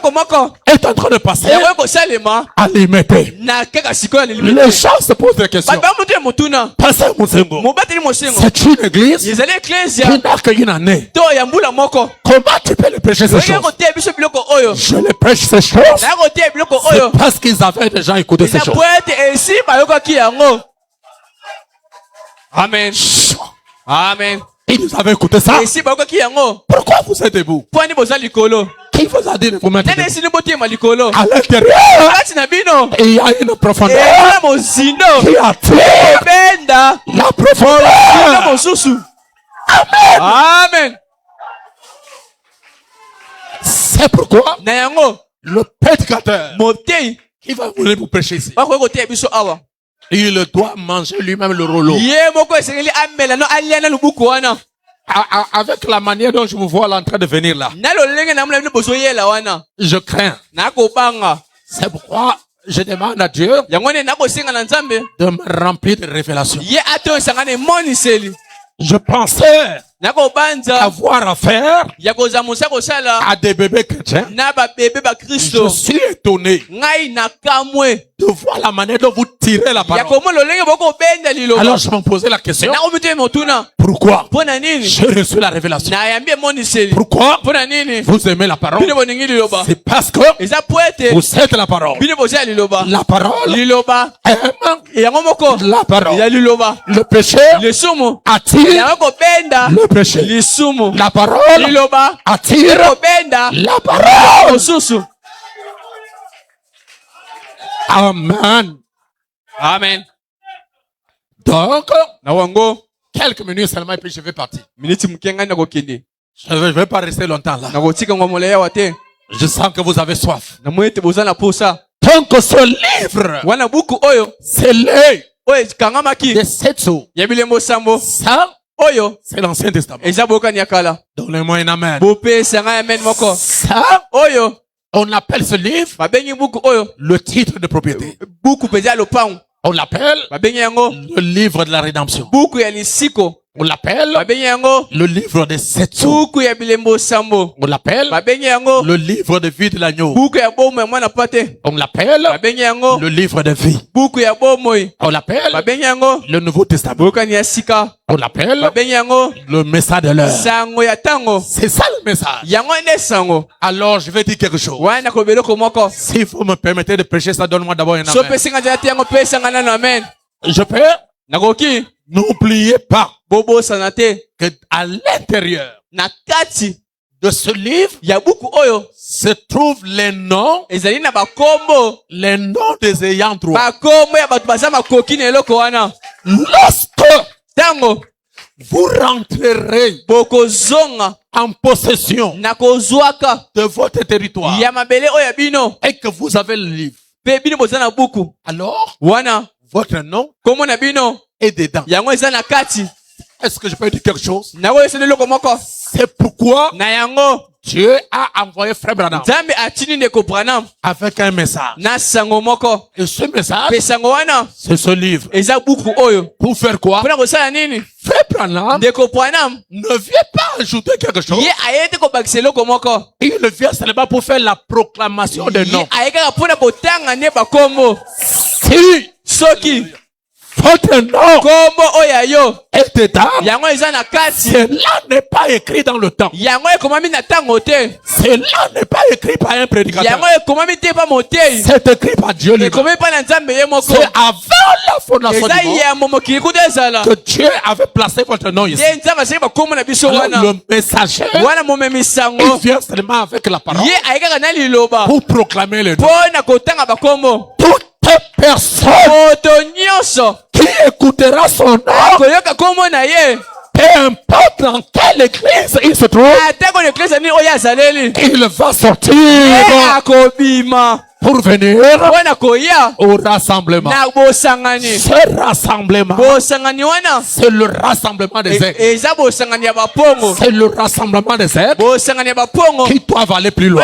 en train de passer à l'imiter. Les gens se posent des questions. C'est une église qui n'a qu'une année. Comment tu peux le prêcher ces choses? Je les prêche ces choses. C'est parce qu'ils avaient déjà écouté ces choses. Amen. Amen. Et vous avez écouté ça? Pourquoi vous êtes debout? Qui vous a dit de vous mettre debout? À l'intérieur, il y a une profondeur qui attire la profondeur. Amen. C'est pourquoi le prédicateur qui va venir vous prêcher ici, il doit manger lui-même le rouleau. Avec la manière dont je vous vois là en train de venir là, je crains. C'est pourquoi je demande à Dieu de me remplir de révélations. Je pensais avoir affaire à des bébés chrétiens. Je suis étonné de voir la manière dont vous tirez la parole. Alors je me posais la question. Pourquoi? J'ai reçu la révélation. Pourquoi vous aimez la parole? C'est parce que vous êtes la parole. La parole aime la parole. Le péché attire le péché. La parole attire la parole. Amen. Amen. Donc, quelques minutes seulement et puis je vais partir. Je ne vais pas rester longtemps là. Je sens que vous avez soif. Donc ce livre, c'est l'œil de 7 jours. Ça, c'est l'Ancien Testament. Donnez-moi un amen. Ça, on appelle ce livre le titre de propriété. On l'appelle le livre de la rédemption. On l'appelle le livre des 7 jours. On l'appelle le livre de vie de l'agneau. On l'appelle le livre de vie. On l'appelle le Nouveau Testament. On l'appelle le message de l'heure. C'est ça le message. Alors je vais dire quelque chose. Si vous me permettez de prêcher ça, donne-moi d'abord un amen. Je peux? N'oubliez pas que à l'intérieur de ce livre se trouvent les noms des ayants droit. Lorsque vous rentrerez en possession de votre territoire et que vous avez le livre, alors votre nom est dedans. Est-ce que je peux dire quelque chose? C'est pourquoi Dieu a envoyé Frère Branham avec un message. Et ce message, c'est ce livre. Pour faire quoi? Frère Branham ne vient pas ajouter quelque chose. Il vient seulement pour faire la proclamation des noms. Si votre nom est dedans, cela n'est pas écrit dans le temps. Cela n'est pas écrit par un prédicateur. C'est écrit par Dieu lui-même. C'est avant la fondation du monde que Dieu avait placé votre nom ici. Alors, le messager, il vient seulement avec la parole pour proclamer le nom. Toute personne qui écoutera son nom, peu importe dans quelle église il se trouve, il va sortir pour venir au rassemblement. Ce rassemblement, c'est le rassemblement des aigles. C'est le rassemblement des aigles qui doivent aller plus loin.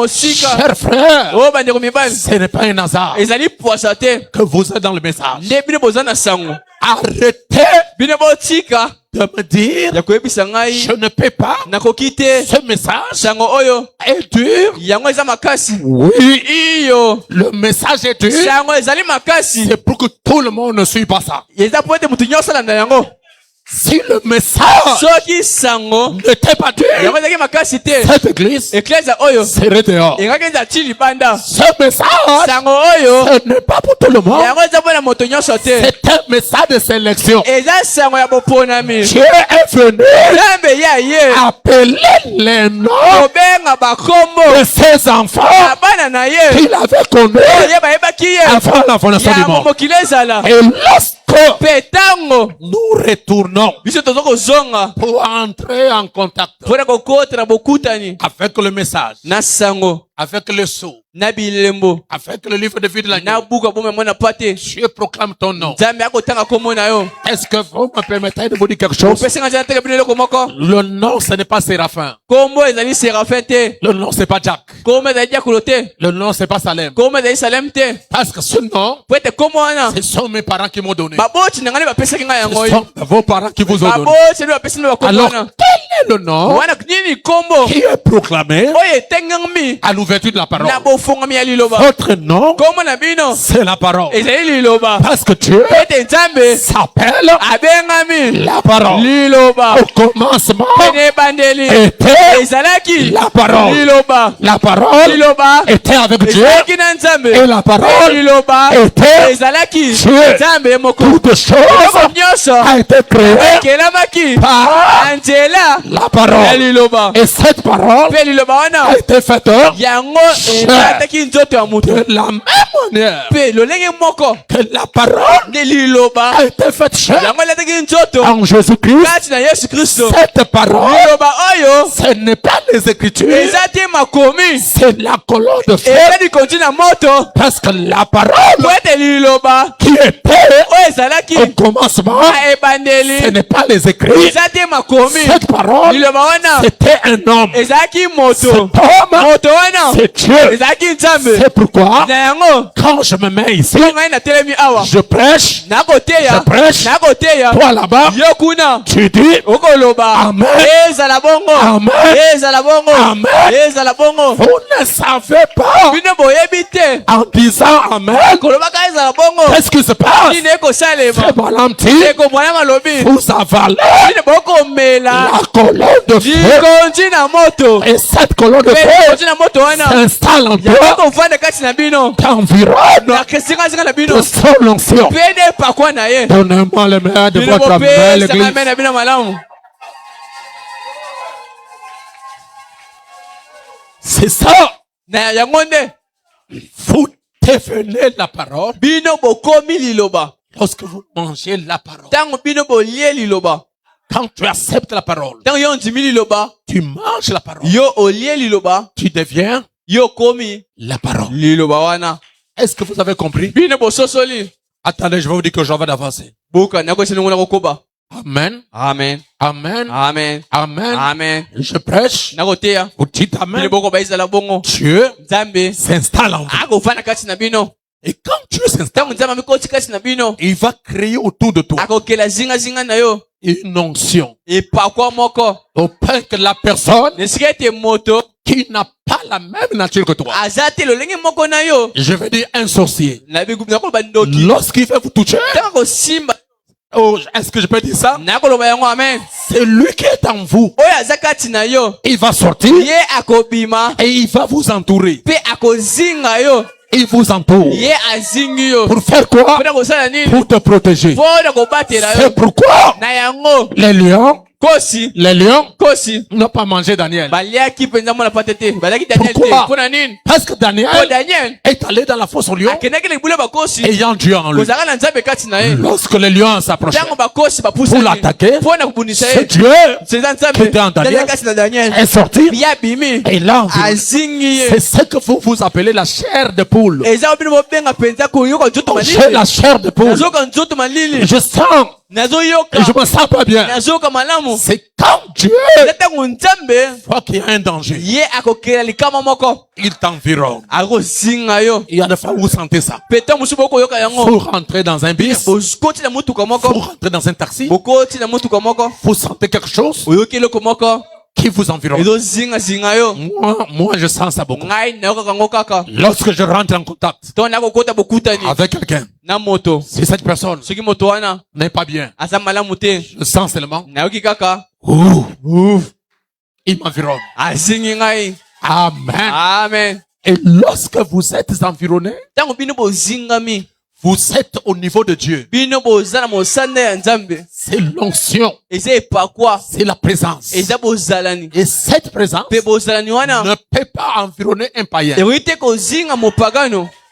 Chers frères, ce n'est pas un hasard que vous êtes dans le message. Arrêtez de me dire je ne peux pas. Ce message est dur. Oui, le message est dur. C'est pour que tout le monde ne suive pas ça. Si le message n'était pas dur, cette église serait dehors. Ce message, ce n'est pas pour tout le monde. C'est un message de sélection. Dieu est venu appeler les noms de ses enfants qu'il avait connus avant la fondation du monde. Et lorsque nous retournons pour entrer en contact avec le message, avec le sceau, avec le livre de vie de l'agneau, Dieu proclame ton nom. Est-ce que vous me permettez de vous dire quelque chose? Le nom, ce n'est pas Séraphin. Le nom, c'est pas Jack. Le nom, c'est pas Salem. Parce que ce nom, ce sont mes parents qui m'ont donné. Ce sont vos parents qui vous ont donné. Alors, quel est le nom qui est proclamé à l'ouverture de la parole? Votre nom, c'est la parole. Parce que Dieu s'appelle la parole. Au commencement était la parole. La parole était avec Dieu. Et la parole était Dieu. Toute chose a été créée par la parole. Et cette parole a été faite de la même manière que la parole a été faite chair en Jésus-Christ. Cette parole, ce n'est pas les Écritures, c'est la colonne de feu. Parce que la parole qui était au commencement, ce n'est pas les Écritures. Cette parole, c'était un homme. Cet homme, c'est Dieu. C'est pourquoi, quand je me mets ici, je prêche, toi là-bas, tu dis, Amen, Amen, Amen. Vous ne savez pas, en disant Amen, qu'est-ce qui se passe? Frère Branham dit, vous avalez la colonne de feu. Et cette colonne de feu s'installe en toi, t'environne de son onction. Donnez-moi le meilleur de votre belle église. C'est ça. Vous devenez la parole. Lorsque vous mangez la parole. Quand tu acceptes la parole, tu manges la parole, tu deviens la parole. Est-ce que vous avez compris? Attendez, je vais vous dire que j'en vais d'avancer. Amen. Amen. Amen. Amen. Amen. Amen. Je prêche. Vous dites Amen. Dieu s'installe en vous. Et quand Dieu s'installe, il va créer autour de toi une onction. Au point que la personne qui n'a pas la même nature que toi, je veux dire un sorcier, lorsqu'il va vous toucher, oh, est-ce que je peux dire ça? C'est lui qui est en vous. Il va sortir et il va vous entourer. Il vous entoure. Pour faire quoi? Pour te protéger. C'est pourquoi les lions n'ont pas mangé Daniel. Pourquoi? Parce que Daniel est allé dans la fosse aux lions ayant Dieu en lui. Lorsque les lions s'approchaient pour l'attaquer, c'est Dieu qui était en Daniel est sorti et là, c'est ce que vous appelez la chair de poule. J'ai la chair de poule. Je sens et je me sens pas bien. C'est quand Dieu voit qu'il y a un danger, il t'environne. Il y a des fois où vous sentez ça. Vous rentrez dans un bus, vous rentrez dans un taxi, vous sentez quelque chose, qui vous environne. Moi, je sens ça beaucoup. Lorsque je rentre en contact avec quelqu'un, si cette personne n'est pas bien, je sens seulement, il m'environne. Amen. Amen. Et lorsque vous êtes environné, vous êtes au niveau de Dieu. C'est l'onction. C'est la présence. Et cette présence ne peut pas environner un païen.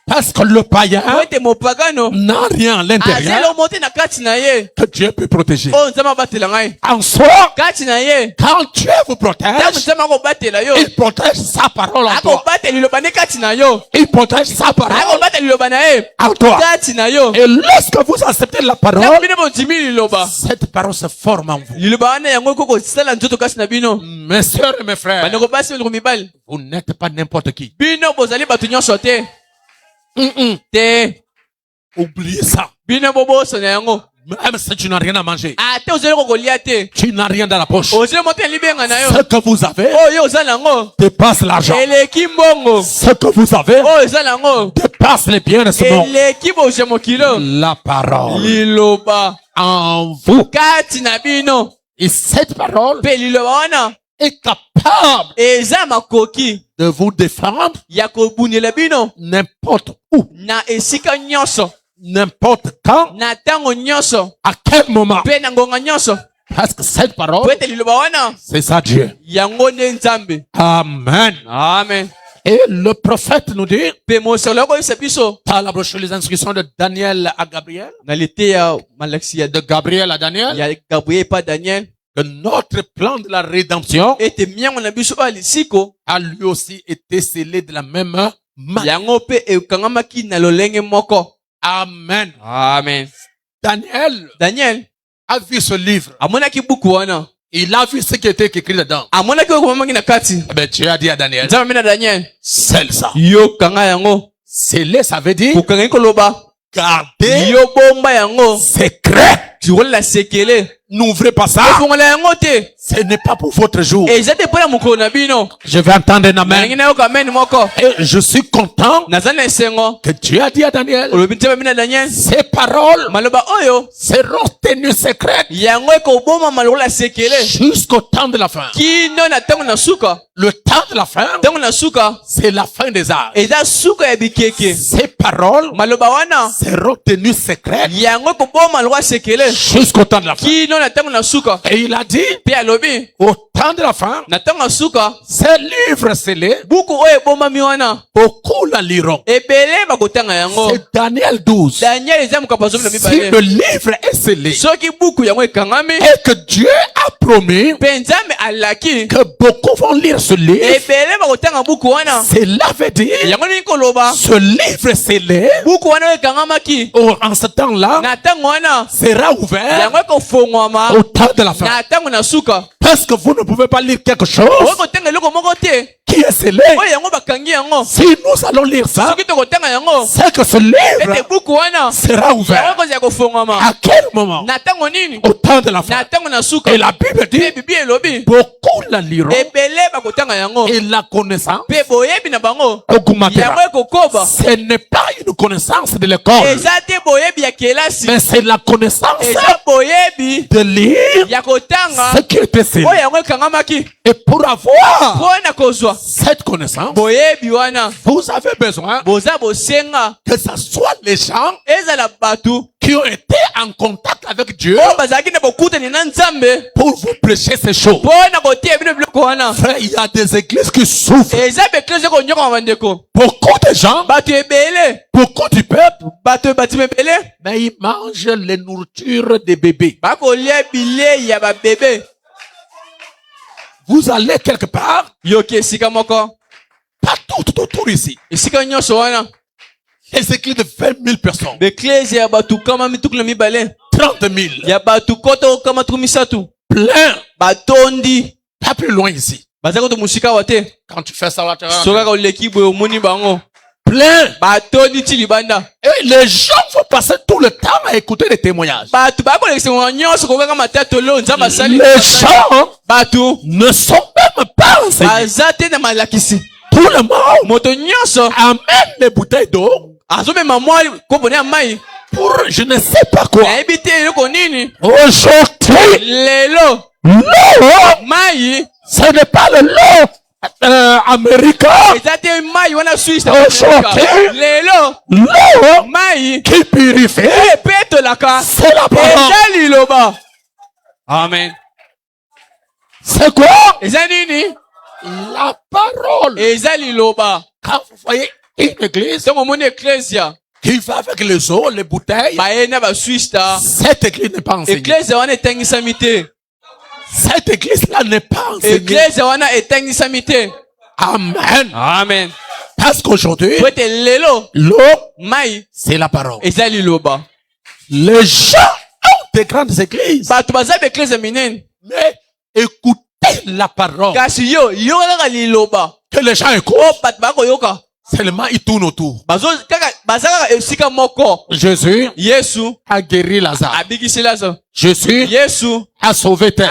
Parce que le païen n'a rien à l'intérieur que Dieu peut protéger. En soi, quand Dieu vous protège, il protège sa parole en toi. Il protège sa parole en toi. Et lorsque vous acceptez la parole, cette parole se forme en vous. Mes soeurs et mes frères, vous n'êtes pas n'importe qui. Oubliez ça. Même si tu n'as rien à manger, tu n'as rien dans la poche, ce que vous avez dépasse l'argent. Ce que vous avez dépasse les biens de ce monde. La parole en vous. Et cette parole est capable de vous défendre n'importe où, n'importe quand, à quel moment. Parce que cette parole, c'est ça Dieu. Amen. Amen. Et le prophète nous dit, par la brochure les instructions de Daniel à Gabriel, de Gabriel à Daniel, que notre plan de la rédemption a lui aussi été scellé de la même manière. Amen. Amen. Daniel a vu ce livre. Il a vu ce qui était écrit dedans. Mais Dieu a dit à Daniel, scelle ça. Sceller, ça veut dire garder secret. N'ouvrez pas ça. Ce n'est pas pour votre jour. Je vais entendre un amen. Et je suis content que Dieu a dit à Daniel, ces paroles seront tenues secrètes jusqu'au temps de la fin. Le temps de la fin, c'est la fin des âges. Ces paroles seront tenues secrètes jusqu'au temps de la fin. Et il a dit, au temps de la fin, ces livres scellés, beaucoup la liront. C'est Daniel 12. Si le livre est scellé et que Dieu a promis que beaucoup vont lire ce livre, cela veut dire ce livre scellé en ce temps-là sera ouvert au temps de la fin. Parce que vous ne pouvez pas lire quelque chose qui est scellé. Si nous allons lire ça, c'est que ce livre sera ouvert. À quel moment? Au temps de la fin. Et la Bible dit, beaucoup la liront et la connaissance augmentera. Ce n'est pas une connaissance de l'école, mais c'est la connaissance de lire ce qui était scellé. Et pour avoir cette connaissance, vous avez besoin que ce soit les gens qui ont été en contact avec Dieu pour vous prêcher ces choses. Frère, il y a des églises qui souffrent. Beaucoup de gens, beaucoup du peuple, mais ils mangent les nourritures des bébés. Vous allez quelque part, partout autour ici, les églises de 20 000 personnes, 30 000, plein, pas plus loin ici. Quand tu fais ça là, plein plein. Et les gens vont passer tout le temps à écouter les témoignages. Les gens ne sont même pas enseignés. Tout le monde amène les bouteilles d'eau pour je ne sais pas quoi. Aujourd'hui, l'eau, ce n'est pas le lot américain. L'eau qui purifie, c'est la parole. Amen. C'est quoi? La parole. Quand vous voyez une église qui va avec les eaux, les bouteilles, cette église n'est pas enseignée. Cette église-là n'est pas enseignée. Amen. Amen. Parce qu'aujourd'hui, l'eau, c'est la parole. Les gens ont des grandes églises. Mais écoutez la parole. Que les gens écoutent. Seulement, ils tournent autour. Jésus a guéri Lazare. Jésus a sauvé tel.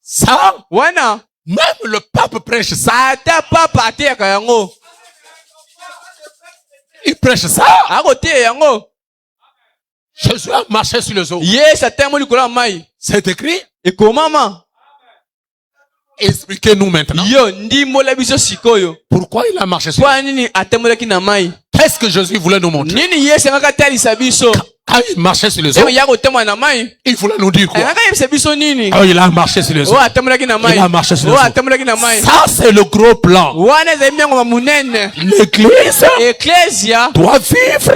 Ça, même le pape prêche ça. Il prêche ça. Jésus a marché sur les eaux. C'est écrit. Expliquez-nous maintenant. Pourquoi il a marché sur les eaux? Qu'est-ce que Jésus voulait nous montrer? Quand il marchait sur les eaux, il voulait nous dire quoi? Oh, il a marché sur les eaux. Il a marché sur les eaux. Ça, c'est le gros plan. L'église doit vivre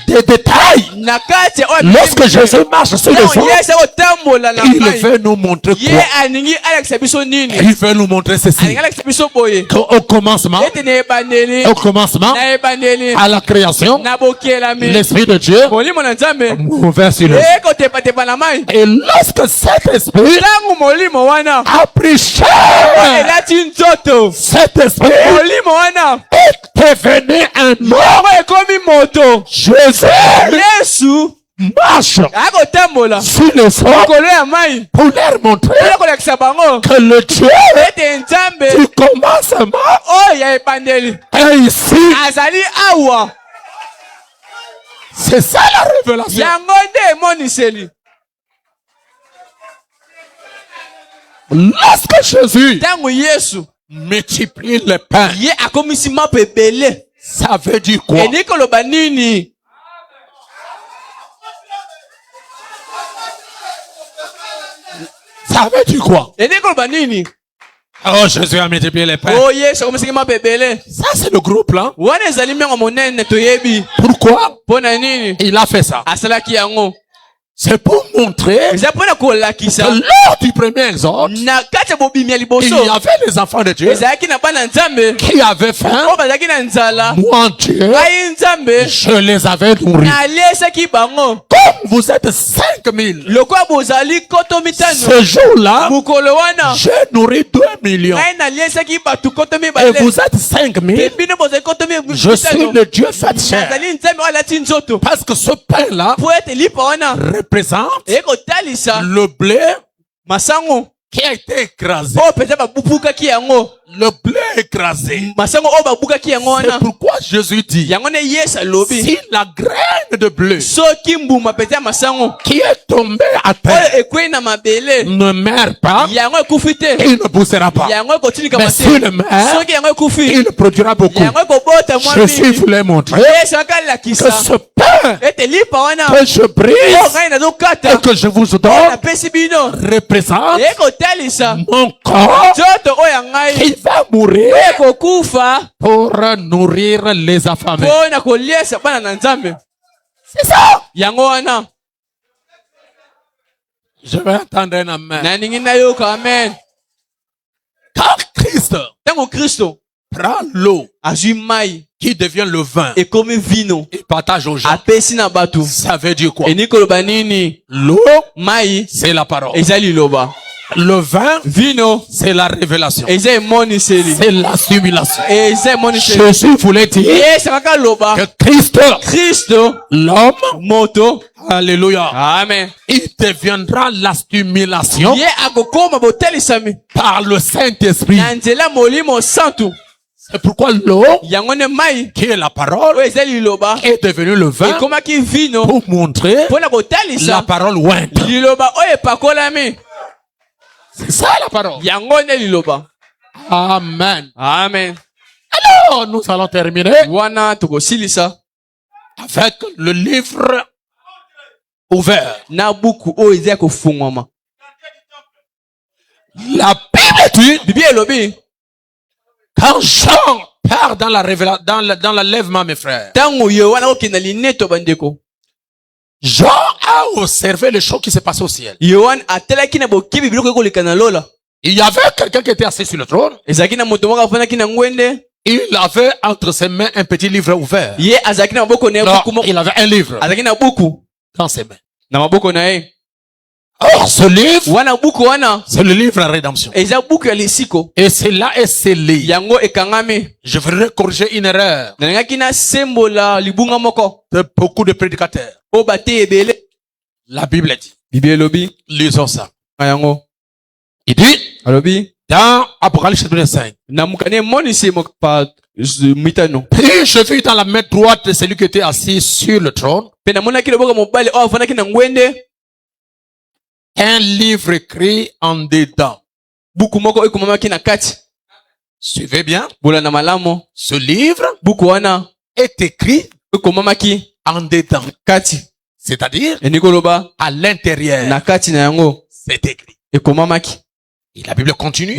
des détails. Lorsque Jésus marche sur les eaux, il veut nous montrer quoi? Il veut nous montrer ceci. Au commencement, à la création, l'Esprit de Dieu ouvert sur les eaux. Et lorsque cet esprit a pris chair, cet esprit est devenu un homme. Jésus marche sur les eaux pour leur montrer que le Dieu du commencement est ici. C'est ça la révélation. Lorsque Jésus multiplie les pains, ça veut dire quoi? Ça veut dire quoi? Oh, Jésus a multiplié les pains. Ça, c'est le gros plan. Pourquoi il a fait ça? C'est pour montrer que lors du premier exode, il y avait les enfants de Dieu qui avaient faim. Moi, Dieu, je les avais nourris. Comme vous êtes 5000, ce jour-là, j'ai nourri 2 millions. Et vous êtes 5000, je suis le Dieu fait chair. Parce que ce pain-là représente le blé qui a été écrasé. Le blé écrasé. C'est pourquoi Jésus dit, si la graine de blé qui est tombée à terre ne meurt pas, il ne poussera pas. Mais s'il meurt, il ne produira beaucoup. Jésus voulait montrer que ce pain que je brise et que je vous donne représente mon corps qui va mourir pour nourrir les affamés. C'est ça. Je vais entendre un amen. Quand Christ prend l'eau qui devient le vin et partage aux gens, ça veut dire quoi? L'eau, c'est la parole. Le vin, vino, c'est la révélation. c'est l'assimilation. Jésus voulait dire que Christ, l'homme, moto, alléluia, amen, il deviendra l'assimilation par le Saint-Esprit. C'est pourquoi l'eau, qui est la parole, est devenue le vin pour montrer la parole ointe. C'est ça la parole. Amen. Amen. Alors, nous allons terminer avec le livre ouvert. La Bible dit, quand Jean part dans l'enlèvement, mes frères, Jean a observé les choses qui se passaient au ciel. Il y avait quelqu'un qui était assis sur le trône. Il avait entre ses mains un petit livre ouvert. Non, il avait un livre dans ses mains. Or, ce livre, c'est le livre de la rédemption. Et cela est scellé. Je voudrais corriger une erreur de beaucoup de prédicateurs. La Bible dit. Lisons ça. Il dit, dans Apocalypse 5, puis je vis dans la main droite de celui qui était assis sur le trône un livre écrit en dedans. Suivez bien. Ce livre est écrit en dedans. C'est-à-dire à l'intérieur. C'est écrit. Et la Bible continue.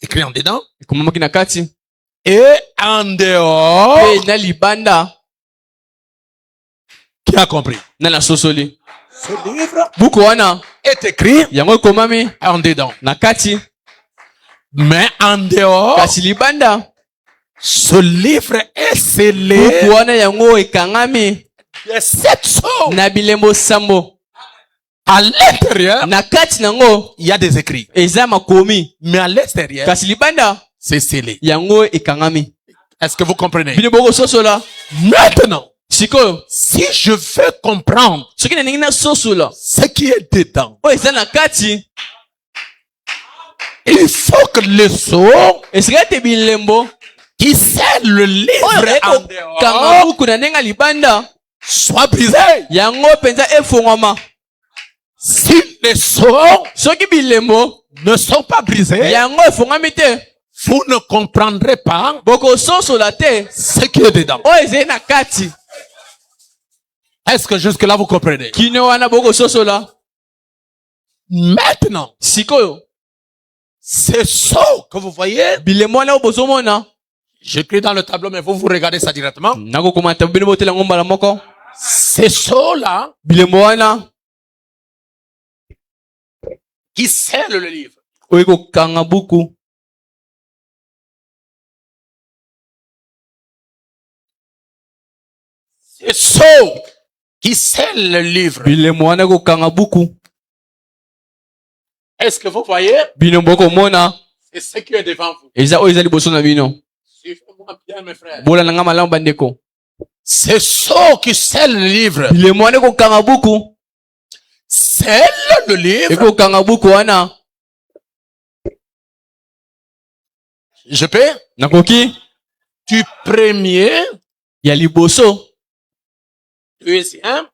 Écrit en dedans. Et en dehors. Qui a compris? Ce livre est écrit en dedans. Mais en dehors, ce livre est scellé de 7 sceaux. À l'intérieur, il y a des écrits. Mais à l'extérieur, c'est scellé. Est-ce que vous comprenez? Maintenant, si je veux comprendre ce qui est dedans, il faut que le sceau qui scelle le livre en dehors soit brisé. Si les sceaux ne sont pas brisés, vous ne comprendrez pas ce qui est dedans. Est-ce que jusque-là vous comprenez? Maintenant, c'est sceau que vous voyez. J'écris dans le tableau, mais vous regardez ça directement. C'est sceau-là qui scelle le livre. C'est sceau qui scelle le livre. Est-ce que vous voyez? C'est ce qui est devant vous. Suivez-moi bien, mes frères. C'est sceau qui scelle le livre. Scelle le livre. Je peux? Du premier. Deuxième.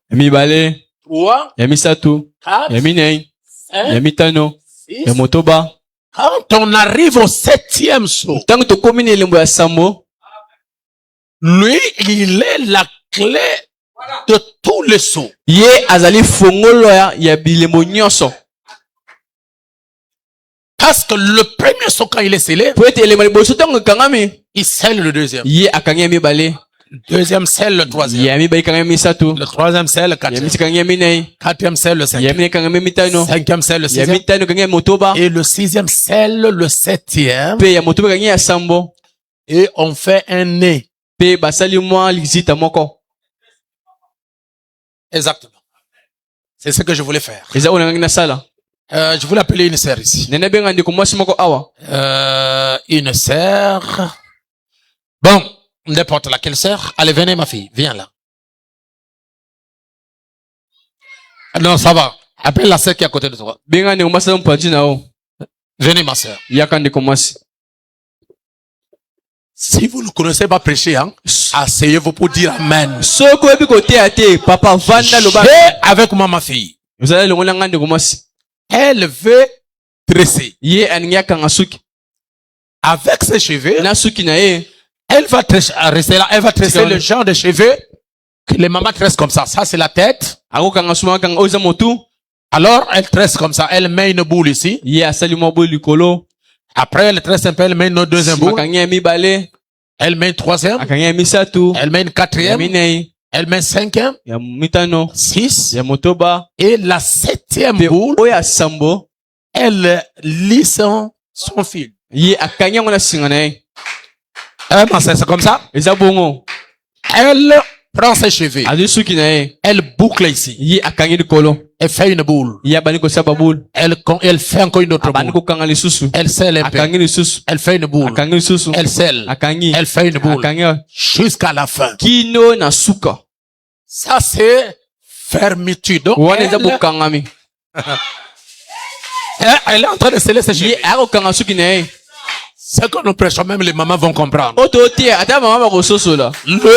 3. 4. 5. 6. Quand on arrive au 7e sceau, lui, il est la clé de tous les sceaux. Parce que le premier sceau, quand il est scellé, il scelle le deuxième. Deuxième scelle le troisième. Le troisième scelle le quatrième. Quatrième scelle le cinquième. Cinquième scelle le sixième. Et le sixième scelle le septième. Et on fait un nez. Exactement. C'est ce que je voulais faire. Je voulais appeler une sœur ici. Une sœur. Bon, n'importe laquelle sœur. Allez, venez ma fille, viens là. Non, ça va. Appelle la sœur qui est à côté de toi. Venez ma sœur. Si vous ne connaissez pas prêcher, hein, asseyez-vous pour dire Amen. J'ai avec moi ma fille. Elle veut tresser. Avec ses cheveux, elle va tresser là. Elle va tresser le genre de cheveux que les mamans tressent comme ça. Ça, c'est la tête. Alors, elle tresse comme ça. Elle met une boule ici. Après, elle tresse un peu. Elle met une deuxième boule. Elle met une troisième. Elle met une quatrième. Elle met 5e, 6, et la 7e boule, elle lit son fil. C'est comme ça. Elle prend ses cheveux. Elle boucle ici. Elle fait une boule. Elle fait encore une autre boule. Elle scelle un peu. Elle fait une boule. Elle scelle. Elle fait une boule. Jusqu'à la fin. Ça, c'est fermeture. Donc, elle est en train de sceller ses cheveux. Ce que nous prêchons, même les mamans vont comprendre. Le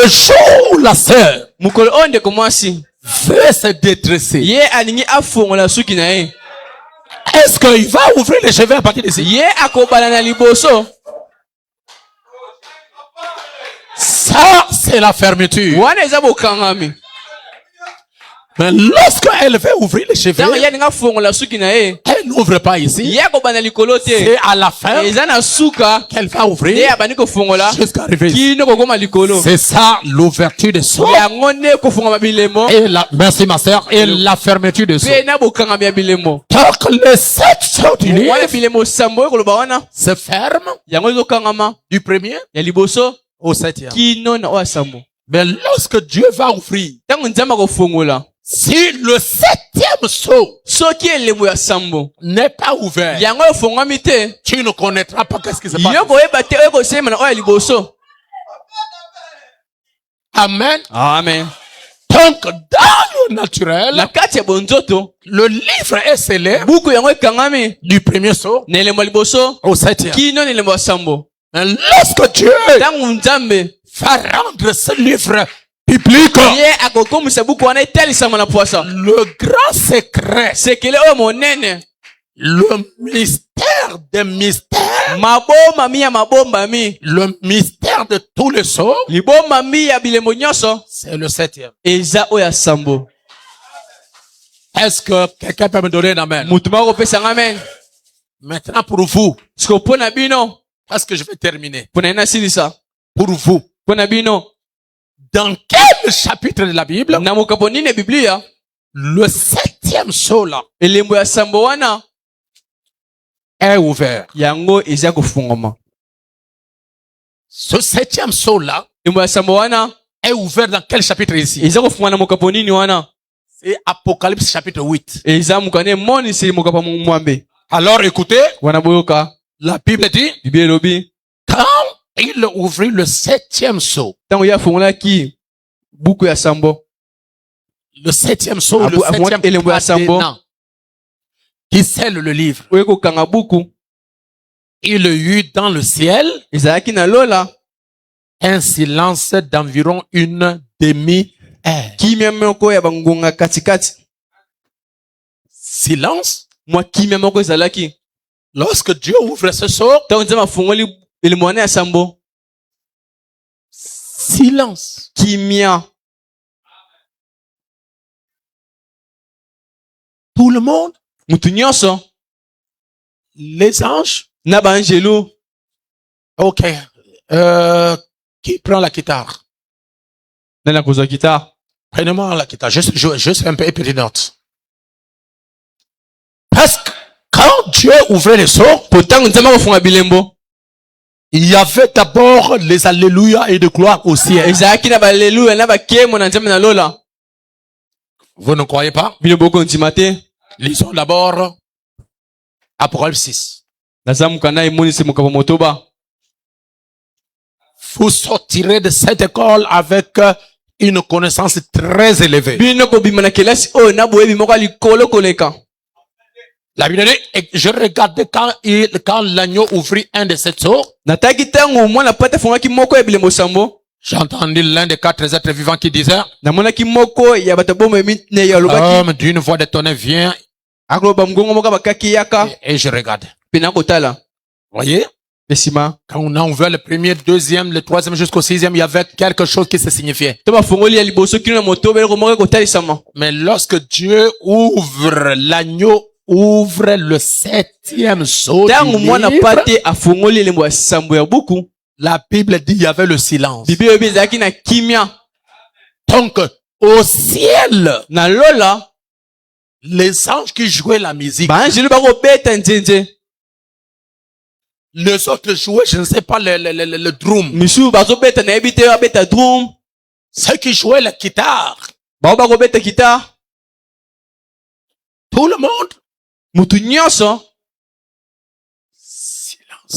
jour où la sœur veut se détresser, est-ce qu'il va ouvrir les cheveux à partir d'ici? Ça, c'est la fermeture. Mais lorsqu'elle veut ouvrir les cheveux, elle n'ouvre pas ici. C'est à la fin qu'elle va ouvrir jusqu'à arriver. C'est ça l'ouverture des seaux. Et merci ma sœur. Et la fermeture des seaux. Tant que les 7 seaux du livre se ferment du premier au 7e. Mais lorsque Dieu va ouvrir, si le 7e seau n'est pas ouvert, tu ne connaîtras pas qu'est-ce qui se passe. Amen. Amen. Donc, dans le naturel, le livre est scellé du premier seau au 7e. Mais lorsque Dieu va rendre ce livre biblique, le grand secret, le mystère des mystères, le mystère de tous les sceaux, c'est le 7e. Est-ce que quelqu'un peut me donner un amen? Maintenant pour vous, parce que je vais terminer. Pour vous, dans quel chapitre de la Bible, le 7e seau là est ouvert? Ce 7e seau là est ouvert dans quel chapitre ici? C'est Apocalypse chapitre 8. Alors écoutez, la Bible dit, quand il ouvrit le 7e seau, le 7e seau, le 7e cadenas qui scelle le livre, il y eut dans le ciel un silence d'environ une demi-heure. Silence. Lorsque Dieu ouvre ce seau, silence. Tout le monde, les anges. Ok. Qui prend la guitare? Prenez-moi la guitare. Juste un peu petite note. Parce que quand Dieu ouvrait les seaux, il y avait d'abord les alléluia et de gloire au ciel. Vous ne croyez pas? Lisons d'abord Apocalypse 6. Naza mukanda emonisi mokabo motoba. Vous sortirez de cette école avec une connaissance très élevée. Bino ko bimana kelasi o na boyebi moko likolo koleka. La Bible dit, et je regardais quand l'agneau ouvrit un de ses seaux. Nataki tango mwana pata fongaki moko ya bilemo sambo. J'ai entendu l'un des 4 êtres vivants qui disait, namonaki moko ya batabomo ne ya lobaki. Comme d'une voix de tonnerre vient. Akoloba mgongo moko bakaki yaka. Et je regarde. Pena kotala. Voyez? Quand on a ouvert le premier, deuxième, le troisième jusqu'au 6e, il y avait quelque chose qui se signifiait. Mais lorsque Dieu ouvre l'agneau, ouvre le 7e sceau, la Bible dit il y avait le silence. Donc, au ciel, les anges qui jouaient la musique, les autres jouaient, je ne sais pas, le drum. Ceux qui jouaient la guitare. Tout le monde. Silence.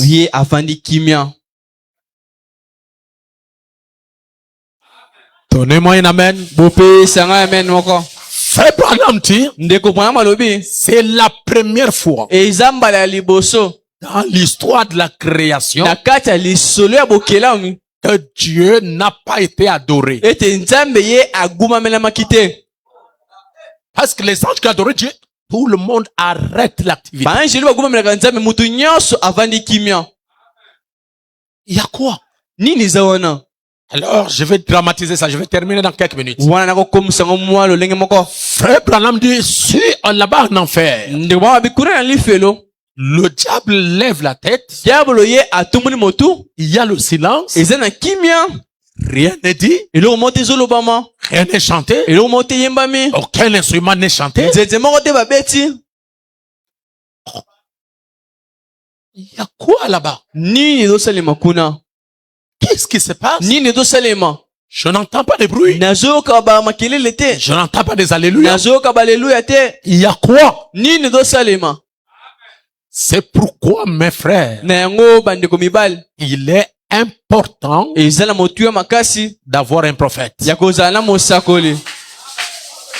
Donnez-moi un amen. Frère Branham dit, c'est la première fois dans l'histoire de la création que Dieu n'a pas été adoré. Parce que les anges qui adorent Dieu, tout le monde arrête l'activité. Il y a quoi? Alors, je vais dramatiser ça. Je vais terminer dans quelques minutes. Frère Branham dit, si là-bas en enfer, le diable lève la tête. Il y a le silence. Rien n'est dit. Rien n'est chanté. Aucun instrument n'est chanté. Il y a quoi là-bas? Qu'est-ce qui se passe? Je n'entends pas de bruit. Je n'entends pas des alléluia. Il y a quoi? C'est pourquoi, mes frères, il est important d'avoir un prophète.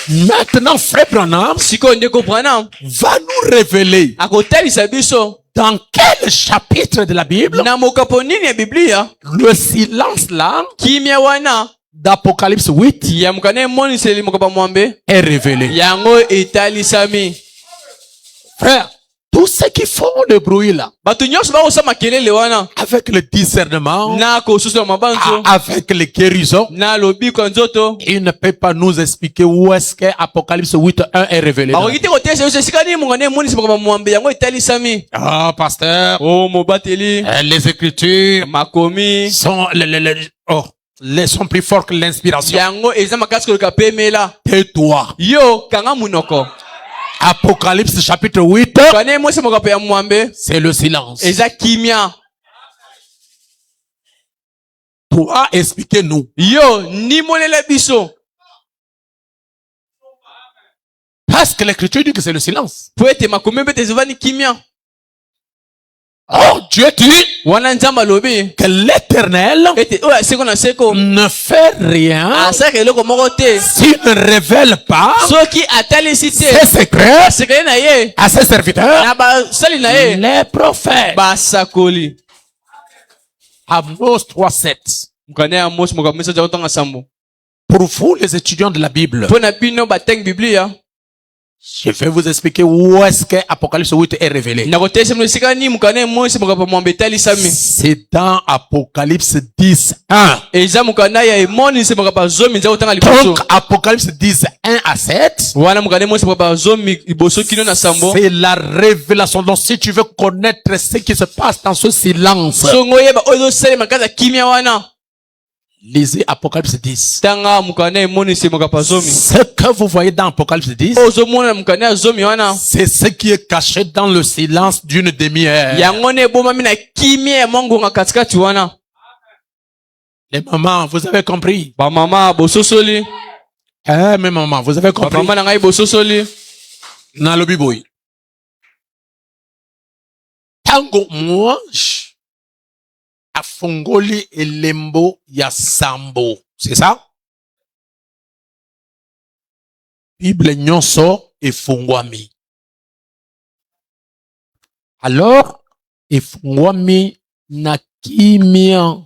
Maintenant, frère Branham va nous révéler dans quel chapitre de la Bible le silence là d'Apocalypse 8 est révélé. Frère, tous ceux qui font le bruit là, avec le discernement, avec les guérisons, il ne peut pas nous expliquer où est-ce que Apocalypse 8.1 est révélé. Ah, pasteur, les écritures sont plus forts que l'inspiration. Tais-toi. Apocalypse chapitre 8, c'est le silence. Toi, expliquez-nous. Parce que l'écriture dit que c'est le silence. Oh, Dieu dit que l'Éternel ne fait rien s'il ne révèle pas ses secrets à ses serviteurs, les prophètes. Amos 3:7. Pour vous, les étudiants de la Bible, je vais vous expliquer où est-ce que Apocalypse 8 est révélé. C'est dans Apocalypse 10:1. Donc, Apocalypse 10:1-7, c'est la révélation. Donc, si tu veux connaître ce qui se passe dans ce silence, lisez Apocalypse 10. Ce que vous voyez dans Apocalypse 10, c'est ce qui est caché dans le silence d'une demi-heure. Les mamans, vous avez compris? Mes mamans, vous avez compris? Tango mwanj afongoli elembo ya sambo. C'est ça? Bible nyonso efongwami. Alors, efongwami na kimia.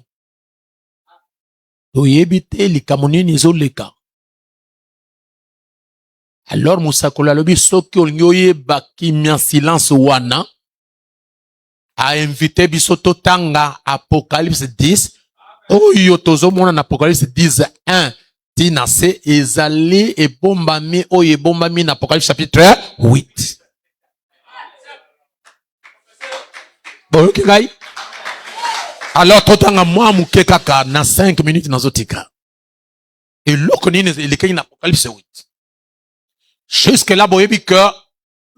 Toyebite likamonini zoleka. Alors, Moussakola lobi soki olingoye bakimia silence wana. A invité biso totanga Apocalypse 10. Oyo tozomona na Apocalypse 10 1. Tina se ezali ebombami oyo ebombami na Apocalypse chapitre 8. Bon, okay, alors totanga mwa muke kaka na 5 minutes nazotika. Et loko nini elekeni na Apocalypse 8. Jusque là boyebi que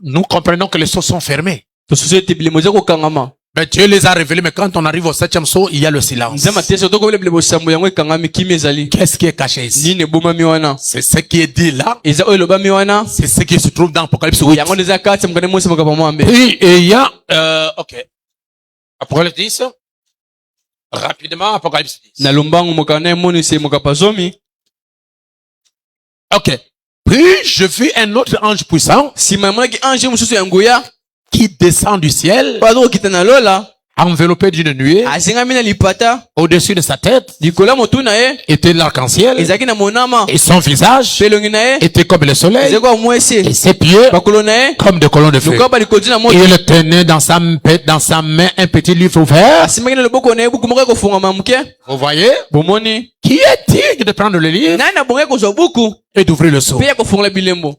nous comprenons que les sceaux sont fermés. Mais Dieu les a révélés, mais quand on arrive au 7e sceau, il y a le silence. Qu'est-ce qui est caché ici? C'est ce qui est dit là. C'est ce qui se trouve dans Apocalypse 8. Et il y a, ok. Apocalypse 10. Rapidement, Apocalypse 10. Ok. Puis, je vis un autre ange puissant qui descend du ciel, enveloppé d'une nuée. Au-dessus de sa tête était l'arc-en-ciel, et son visage était comme le soleil, et ses pieds comme des colonnes de feu. Et il tenait dans sa main un petit livre ouvert. Vous voyez? Qui est digne de prendre le livre et d'ouvrir le sceau?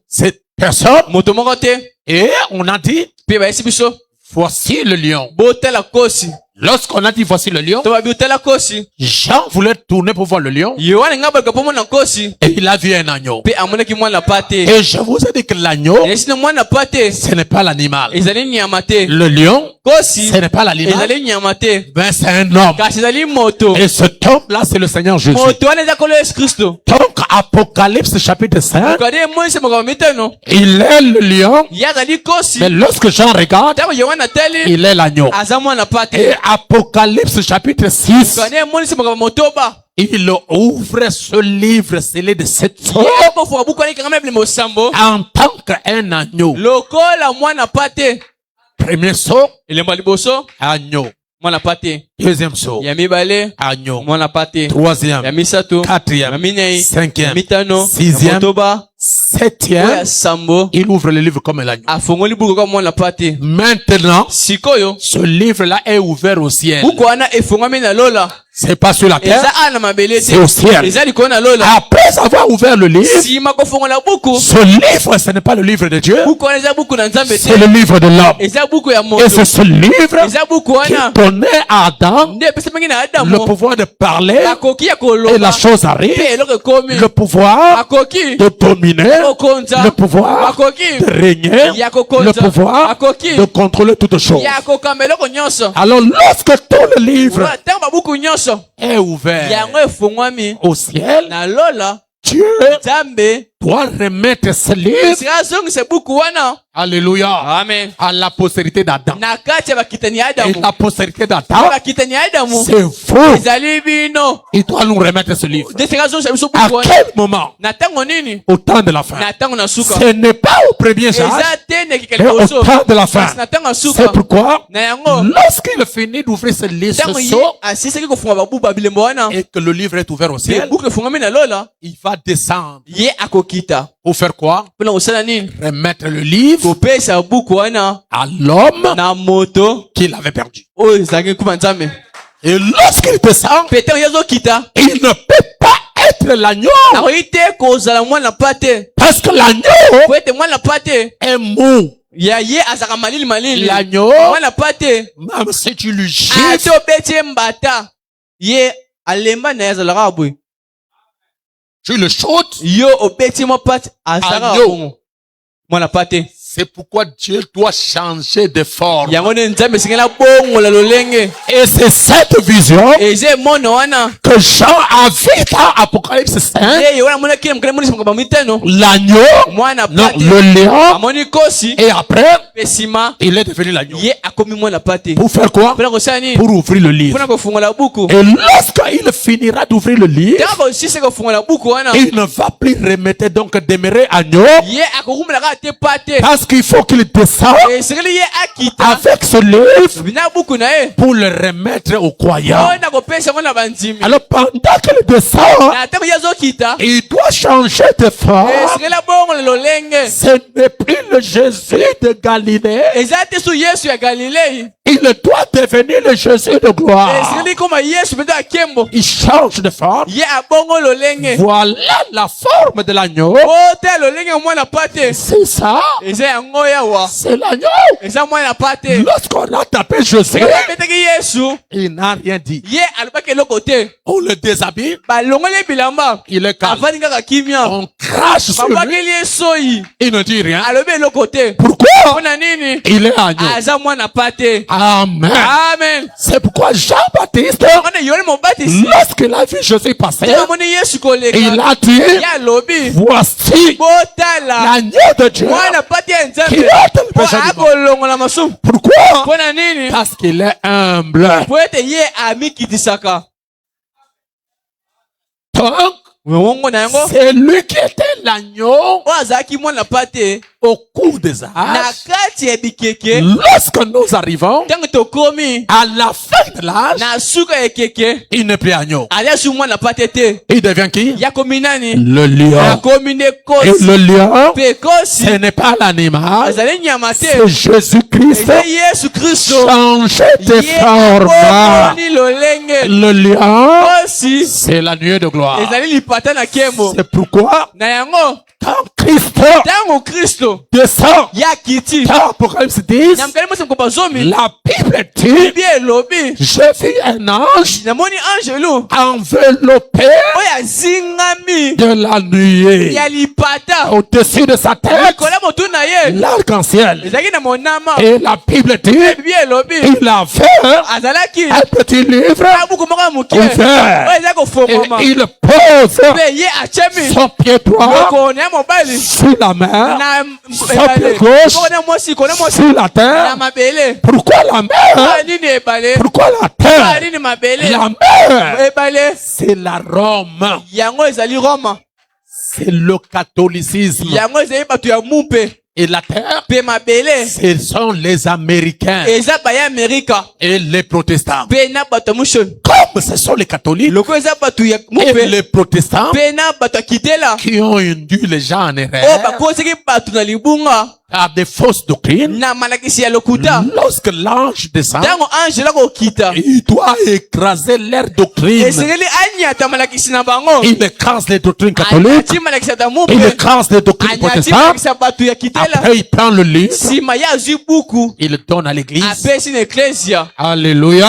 Cette personne. Et on a dit, voici le lion. Lorsqu'on a dit voici le lion, Jean voulait tourner pour voir le lion. Et il a vu un agneau. Et je vous ai dit que l'agneau, ce n'est pas l'animal. Le lion, ce n'est pas l'animal. Mais c'est un homme. Et cet homme-là, c'est le Seigneur Jésus. Donc, Apocalypse chapitre 5, il est le lion. Mais lorsque Jean regarde, il est l'agneau. Et Apocalypse chapitre 6, il ouvre ce livre scellé de 7 sceaux en tant qu'un agneau. Premier sceau, agneau. Deuxième sceau, agneau. Troisième, quatrième, cinquième, sixième, septième, il ouvre le livre comme l'agneau. Maintenant, ce livre-là est ouvert au ciel. C'est pas sur la terre, c'est au ciel. Après avoir ouvert le livre, ce livre, ce n'est pas le livre de Dieu, c'est le livre de l'homme. Et c'est ce livre qui donnait à Adam le pouvoir de parler et la chose arrive, le pouvoir de dominer, le pouvoir de régner, le pouvoir de contrôler toutes choses. Alors lorsque tout le livre est ouvert au ciel, Dieu doit remettre ce livre, alléluia, Amen, à la postérité d'Adam. Et la postérité d'Adam, c'est vous. Il doit nous remettre ce livre. À quel moment? Au temps de la fin. Ce n'est pas au premier âge, mais au temps de la fin. C'est pourquoi, lorsqu'il finit d'ouvrir ce livre, ce sceau, et que le livre est ouvert au ciel, il va descendre. Pour faire quoi? Remettre le livre à l'homme qu'il avait perdu. Et lorsqu'il descend, il ne peut pas être l'agneau. Parce que l'agneau est mou. L'agneau, même si tu lui gifles, tu le shootes, agneau, C'est pourquoi Dieu doit changer de forme. yango nde nzambe esengeli abongola lolenge Et c'est cette vision eza emono wana que Jean a vu dans Apocalypse 5. ye wana amonaki mokili monisa makambo mitano L'agneau, mwana non, pate le lion. amoni kosi Et après, mpe nsima il est devenu l'agneau. ye akomi mwana pate Pour faire quoi? mpona kosala nini Pour ouvrir le livre. mpona kofungola buku Et lorsqu'il finira d'ouvrir le livre, ntango kosisa kofungola buku wana il ne va plus remettre donc demeurer agneau, ye akokumelaka ate pate parce qu'il faut qu'il descende esengeli ye akita avec ce livre na buku na ye pour le remettre aux croyants. mpona kopesa yango na bandimi Alors pendant qu'il descend, na ntango ye azokita il doit changer de forme. esengeli abongola lolenge Ce n'est plus le Jésus de Galilée. eza te so yesu ya galilei Il doit devenir le Jésus de gloire. esengeli koma yesu mpenza akembo Il change de forme. ye abongo lolenge Voilà la forme de l'agneau. po te lolenge ya mwana pate C'est ça. eza yango yawa C'est l'agneau. eza mwana pate Lorsqu'on a tapé Jésus, abetaki yesu il n'a rien dit. ye alobaki eloko te On le déshabille. balongoli ye bilamba Il est calme. avandi kaka kimia On crache sur lui. babakeli ye soyi Il ne dit rien. alobi eloko te Pourquoi? mpona nini Il est agneau. aza mwana pate Amen. amen C'est pourquoi Jean-Baptiste, wana yohane mobatisi lorsqu'il a vu Jésus passer, te amoni yesu koleka il a dit, ye alobi voici botala l'agneau de Dieu mwana pate ya qui nzambe ôte le po péché du monde. akolongola masumu Pourquoi? mpona nini Parce qu'il est humble. po ete ye amikitisaka Donc, wongo na yango c'est lui qui était l'agneau oyo azalaki mwana pate au cours des na âges. kati ya bikeke Lorsque nous arrivons ntango tokomi à la fin de l'âge, na suka ya ekeke il n'est plus agneau. ali asu mwana pate te Il devient qui? yakomi nani Le lion. akomi nde Et kosi le lion, mpe kosi ce n'est pas l'animal, azali nyama te c'est Jésus-Christ eza yesu kristo changé de ye forme. akokoni lolenge Le lion, kosi c'est la nuée de gloire. ezali lipata na nkembo C'est pourquoi, na yango quand Christ ntango kristo descend, ye akiti dans Apocalypse 10, na mokali mosi mokopa zomi la Bible dit, bibi elobi j'ai vu un ange namoni angelu enveloppé oyo azingami de la nuée. ya lipata Au-dessus de sa tête, likolo ya motu na ye l'arc-en-ciel. ezalaki na monama Et la Bible dit, bibi elobi il avait azalaki un petit livre na buku moko ya moke ouvert. oyo eza kofongwama Et il pose mpe ye atiami son pied droit lokolo ya mobali sur la mer, na son ebale pied gauche moko na mwasi kolo mwasi sur la na terre. mabele Pourquoi la mer? Oyo nini ebale Pourquoi la Oyo terre? nini mabele La mer, ebale c'est la Rome. yango ezali roma C'est le catholicisme. yango ezali bato ya mupe Et la terre, mpe mabele ce sont les Américains eza baya amerika et les protestants. mpe na bato ya mushoni Comme ce sont les catholiques loko eza bato ya et mupe les protestants mpe na bato ya kitela qui ont induit les gens en oyo erreur bakosaki bato na libunga à des fausses doctrines. na malakisi ya lokuta Lorsque l'ange descend, ntango angela kokita il doit écraser leur doctrine. esengeli anyata malakisi na bango Il écrase les doctrines catholiques. anyati malakisi ya mupe Il écrase les doctrines anyati protestantes. malakisi ya bato ya kitela Après, il prend le livre. nsima ye azwi buku Il donne à l'église. apesi na eklesia Alléluia.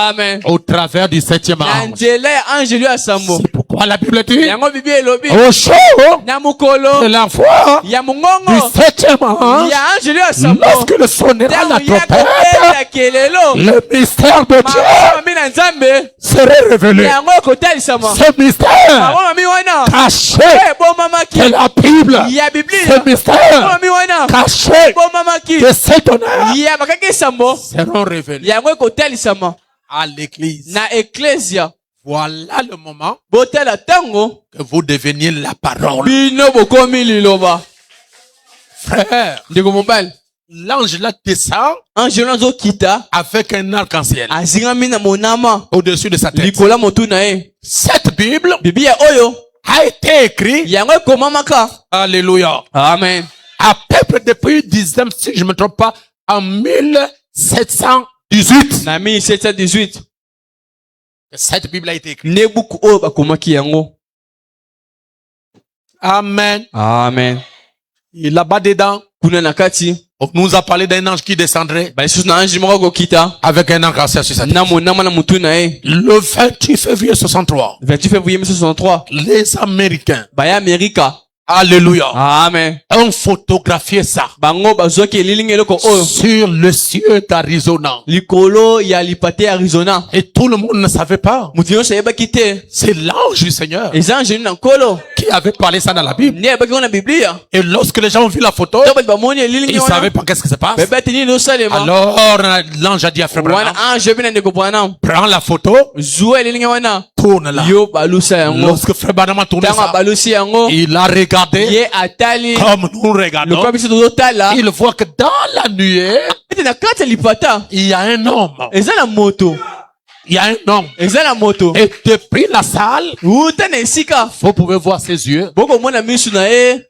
amen Au travers du 7e na ange. nzela ya angelu ya sambo C'est pourquoi la Bible dit, yango bibi elobi au jour na de mokolo la foi ya du mongongo 7e ange, ya angelu ya sambo lorsqu'il sonnera la ntango ya trompette, kobeta kelelo le mystère de Dieu mami na nzambe serait révélé. yango ekotalisama Ce mystère mami wana caché ebomamaki de la Bible, ya biblia ce mystère mami wana caché ebomamaki de cet honneur ya bakaki sambo seront révélés yango ekotalisama à l'église. na eklesia Voilà le moment botala ntango que vous deveniez la parole. bino bokomi liloba Frère, ndeko mobali l'ange là descend angelo azokita avec un arc-en-ciel azingami na monama au-dessus de sa tête. likolo ya motu na ye Cette Bible biblia oyo a été écrite, yango ekomamaka alléluia, amen à peu près depuis 10e, si je ne me trompe pas, en 1718. na 1718 Cette Bible a été écrite. nde buku oyo bakomaki yango Amen. amen Et là-bas dedans, kuna na kati on nous a parlé d'un ange qui descendrait balisusu na ange moko akokita avec un arc-en-ciel sur sa tête. na monama na motu na ye Le 28 février 63, 28 février 1963 les Américains baya amerika Alléluia. Amen. On photographiait ça Bango bazoki elilingelo oyo. sur le cieux d'Arizona. Likolo ya lipate Arizona. Et tout le monde ne savait pas. Mutino sayeba kite. C'est l'ange du Seigneur Ezange na nkolo. qui avait parlé ça dans la Bible. Ne ba kona Biblia. Et lorsque les gens ont vu la photo, To ba moni elilingi ils ne wana. savaient pas qu'est-ce qui se passe. Beba tini no salema. Alors l'ange a dit à Frère Wana Branham, ange bina ndeko Branham. prends la photo, Zuwa elilingi wana. tourne-la. Yo balusa yango. Lorsque Frère Branham a tourné Tanga ça, balusi yango. il a regardé Ye atali. comme nous regardons. Lokwa biso tozotala. Il voit que dans la nuée, Ete na kati ya lipata. il y a un homme. Eza na moto. Il y a un homme. Eza na moto. Et depuis la salle, Uta na esika. vous pouvez voir ses yeux. Boko mona misu na ye.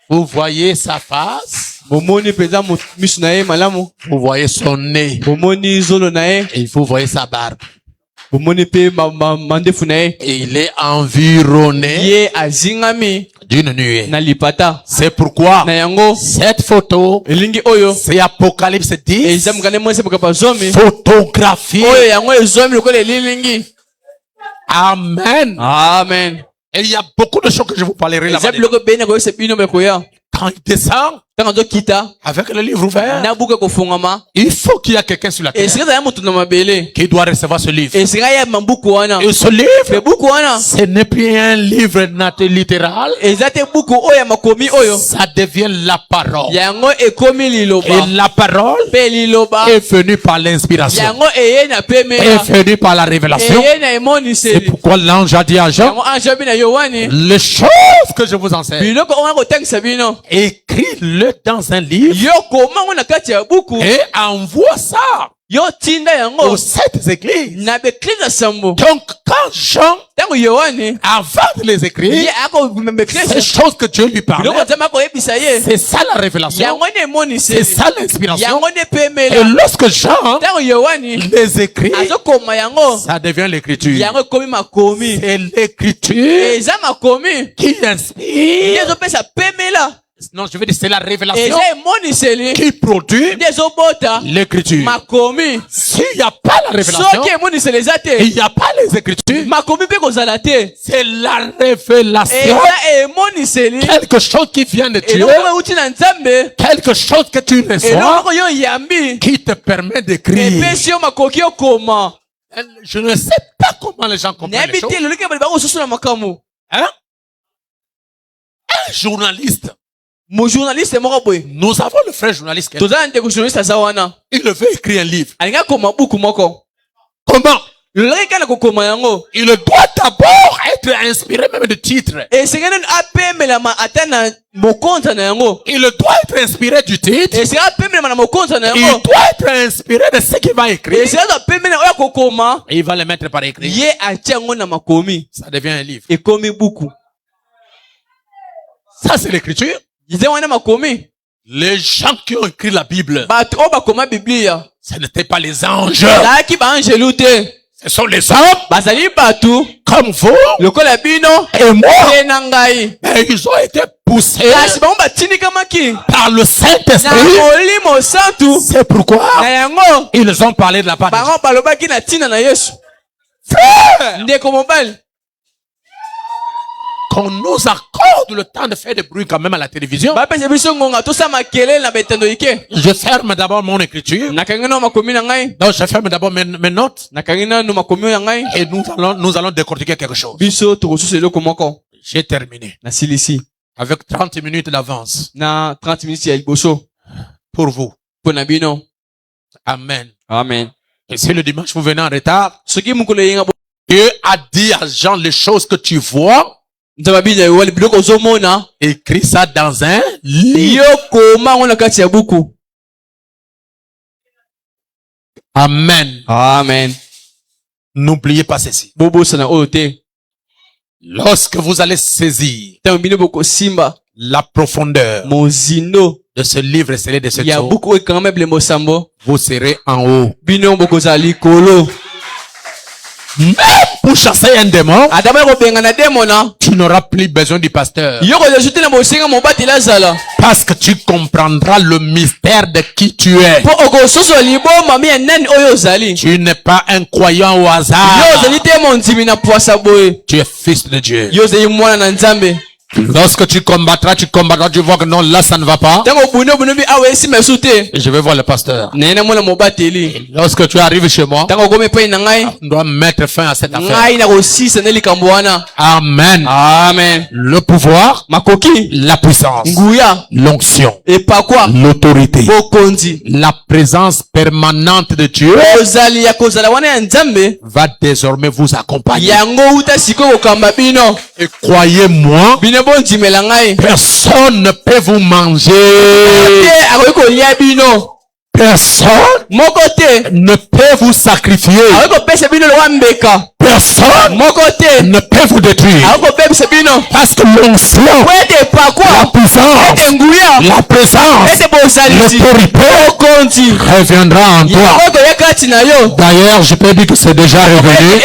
Vous voyez sa face. Bomoni peza misu na ye malamu. Vous voyez son nez. Bomoni zolo na ye. Et vous voyez sa barbe. Bomoni pe mandefu na ye. Et il est environné Ye azingami d'une nuée. na lipata. C'est pourquoi Na yango cette photo, elingi oyo c'est Apocalypse 10, eza mukane mwese bukapa zomi. photographie. Oyo yango ezomi lokola elilingi. Amen. Amen. Et il y a beaucoup de choses que je vous parlerai là-bas. Eza biloko bene ko sepino bekoya. Quand il descend, Tanga zo kita avec le livre ouvert, na buka kofungama. il faut qu'il y ait quelqu'un sur la terre Esika ya mutu na mabele. qui doit recevoir ce livre. Esika ya mambuku wana. Et ce livre, Pe buku wana. ce n'est plus un livre littéral. Eza te buku oyo ya makomi oyo. Ça devient la parole. Yango ekomi liloba. Et la parole Pe liloba. est venue par l'inspiration. Yango eye na pemela. Est venue par la révélation. Eye na C'est emoniseli. pourquoi l'ange a dit à Jean, Yango anje bina yowani. les choses que je vous enseigne, Biloko ona kotangisa bino. écris-le dans un livre Yo koma ngo na kati ya buku. et envoie ça Yo tinda yango. aux 7 églises. Na beklisa sambo. Donc, quand Jean, Tango yowani. avant de les écrire, Ye ako ces beklisa. choses que Dieu lui parlait, Biloko zama ko ebisa ye. c'est ça la révélation, Yango ne c'est emoniseli. ça l'inspiration. Yango ne Et pemela. lorsque Jean Tango yowani. les écrit, Azokoma yango. ça devient l'écriture. Yango ekomi makomi. C'est l'écriture Eza makomi. qui inspire. Ezopesa pemela. Non, je veux dire, c'est la révélation Eza emoniseli. qui produit Ezobota. l'écriture. Makomi. S'il n'y a pas la révélation, Soki emoniseli eza te. il n'y a pas les écritures, Makomi mpe kozala te. c'est la révélation. Eza emoniseli. Quelque chose qui vient de Dieu, Eloko euti na Nzambe. quelque chose que tu reçois, Eloko yo yambi. qui te permet d'écrire. Epesi yo makoki okoma. Je ne sais pas comment les gens comprennent les Nayebi choses. te lolenge bali bakosusu na makambo. Hein? Un journaliste. Mo journaliste moko boye. Nous avons le frère journaliste. Toza na ndeko journaliste aza wana. Il veut écrire un livre. Alinga koma buku moko. Comment? Lolenge kana kokoma yango. Il doit d'abord être inspiré même de titre. Esengeli apemelama ata na mokonza na yango. Il doit être inspiré du titre. Esengeli apemelama na mokonza na Il yango. doit être inspiré de ce qu'il va écrire. Esengeli apemela oyo kokoma. Et il va le mettre par écrit. Ye atia yango na makomi. Ça devient un livre. Ekomi buku. Ça, c'est l'écriture. Eza wana makomi. Les gens qui ont écrit la Bible, Bato oyo bakoma Biblia. ce n'étaient pas les anges. Ezalaki baangelu te. Ce sont les hommes Bazali bato. comme vous Lokola bino. et moi. Ye na ngai. Mais ils ont été poussés Kasi bango batinikamaki. par le Na Saint-Esprit. molimo santu. C'est pourquoi Na yango. ils ont parlé de la part de Dieu. Bango balobaki na tina na Yesu. Frère, Ndeko mobali. qu'on nous accorde le temps de faire des bruits quand même à la télévision. Bapesa biso ngonga tosa makelele na betando ike. Je ferme d'abord mon écriture. Nakangi na makomi na ngai. Donc je ferme d'abord mes notes. Nakangi na makomi ya ngai. Et nous allons décortiquer quelque chose. Biso tokosusu eloko moko. J'ai terminé. Na silisi. Avec 30 minutes d'avance. Na 30 minutes ya liboso. Pour vous. Pona bino. Amen. Amen. Et si le dimanche vous venez en retard, Soki mukolo yenga bo. Dieu a dit à Jean les choses que tu vois. Nzababija wali biloko zomona. Écris ça dans un livre. Yoko mango na kati ya buku. Amen. Amen. N'oubliez pas ceci. Bobo sana ote. Lorsque vous allez saisir Tango bino boko simba. la profondeur Mozindo. de ce livre scellé de cette Ya chose, buku ekamable mosambo. vous serez en haut. Bino boko za likolo. Même pour chasser un démon, Adama ko benga na demona. tu n'auras plus besoin du pasteur. Yoko ya jute na bosenga mobati lazala. Parce que tu comprendras le mystère de qui tu es. Po oko soso libo mami ya nani oyo zali. Tu n'es pas un croyant au Yo hasard. zali te monzimi na poasa boye. Tu es fils de Dieu. Yo zali mwana na Nzambe. Lorsque tu combattras, tu vois que non, là ça ne va pas. Je vais voir le pasteur. Et lorsque tu arrives chez moi, on doit mettre fin à cette affaire. Amen. Amen. Le pouvoir, la puissance, l'onction, l'autorité, la présence permanente de Dieu va désormais vous accompagner. Et croyez-moi, personne ne peut vous manger. Personne ne peut vous sacrifier. Personne ne peut vous détruire. Parce que l'onction, la puissance, la présence, l'autorité reviendra en toi. D'ailleurs, je peux dire que c'est déjà revenu.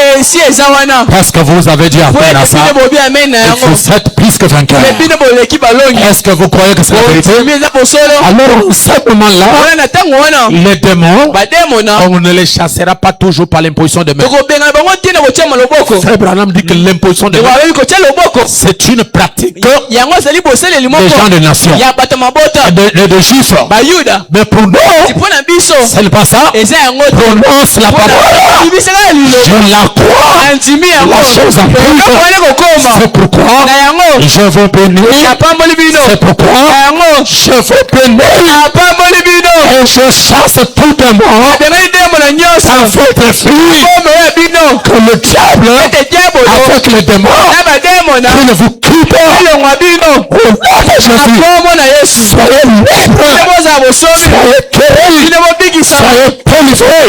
Parce que vous avez dit affaire à ça. Et vous êtes plus que vainqueur. Est-ce que vous croyez que c'est la vérité? Alors, en ce moment-là, les démons, on ne les chassera pas toujours par l'imposition de main. Frère Branham dit que l'imposition de main, c'est une pratique des gens de nation et de juifs. Mais pour nous, c'est pas ça. Prononce la parole. Je la crois. La chose en plus. C'est pourquoi je veux bénir. C'est pourquoi je veux bénir. Et je chasse tout démon dans votre fille. Que le diable avec les démons qui ne vous quittent au nom de Jésus. Soyez libres. Soyez guéris. Soyez délivrés.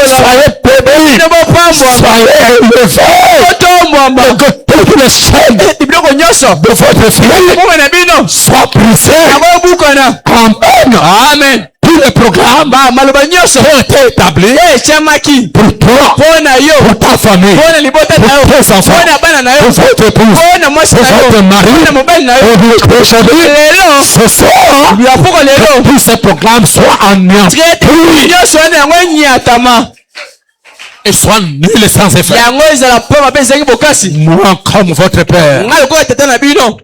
Soyez bénis. Soyez élevés. Et que toutes les chaînes de votre fille soient brisées. Amen. Tous les programmes ont été établis pour toi, pour ta famille, pour tes enfants, pour votre épouse, pour votre mari. Aujourd'hui, ce soir, que tous ces programmes soient anéantis et soit nul et sans effet. Moi, comme votre père,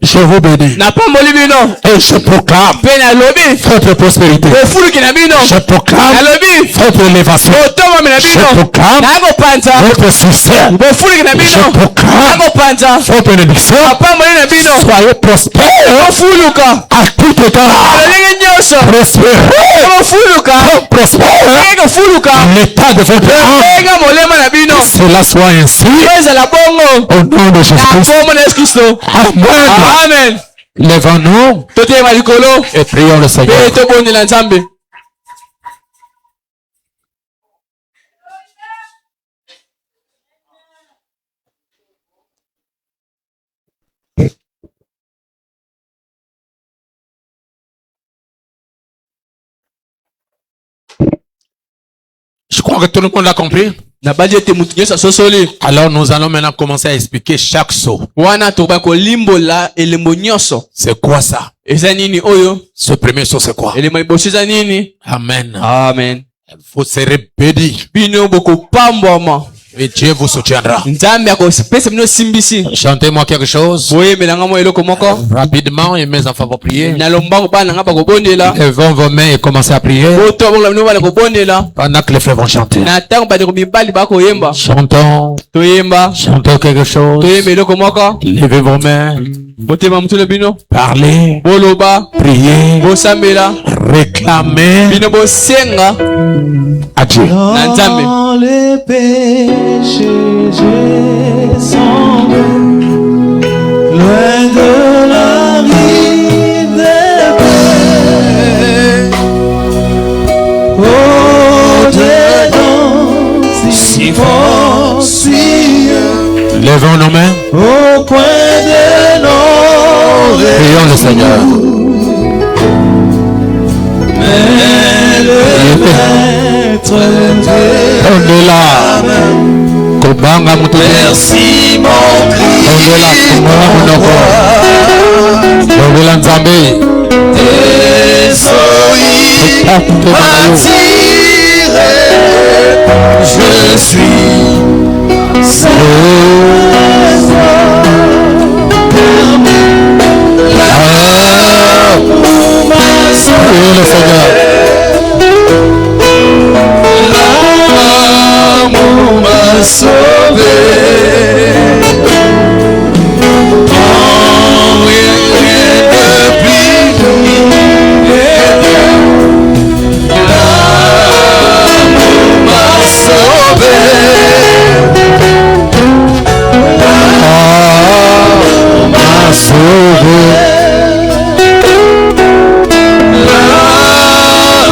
je vous bénis et je proclame votre prospérité. Je proclame votre élévation. Je proclame votre succès. Je proclame votre bénédiction. Soyez prospères à tout égard. Prospérez. L'état de votre âme, cela soit ainsi au nom de Jésus-Christ. Amen. Lèvons-nous et prions le Seigneur. Je crois que tout le monde a compris. Alors nous allons maintenant commencer à expliquer chaque saut. C'est quoi ça? Ce premier saut, c'est quoi? Amen. Amen. Vous serez bénis. Et Dieu vous soutiendra. Chantez-moi quelque chose. Rapidement, et mes enfants vont prier. Levons vos mains et commencez à prier. Pendant que les frères vont chanter. Chantons. Chantons quelque chose. Levez vos mains. Parlez. Priez. Réclamez à Dieu. Dans les péchés, j'ai sombré, loin de la rive des paix. Oh, dedans, si fort suis. Levons nos mains. Au coin de nos rêves. Prions le Seigneur. Mais le maître Ondela. Kobanga mutu. merci mon Christ. Ondela Nzambe. Désolé, attiré, je suis seul. Priez le Seigneur. L'amour m'a sauvé.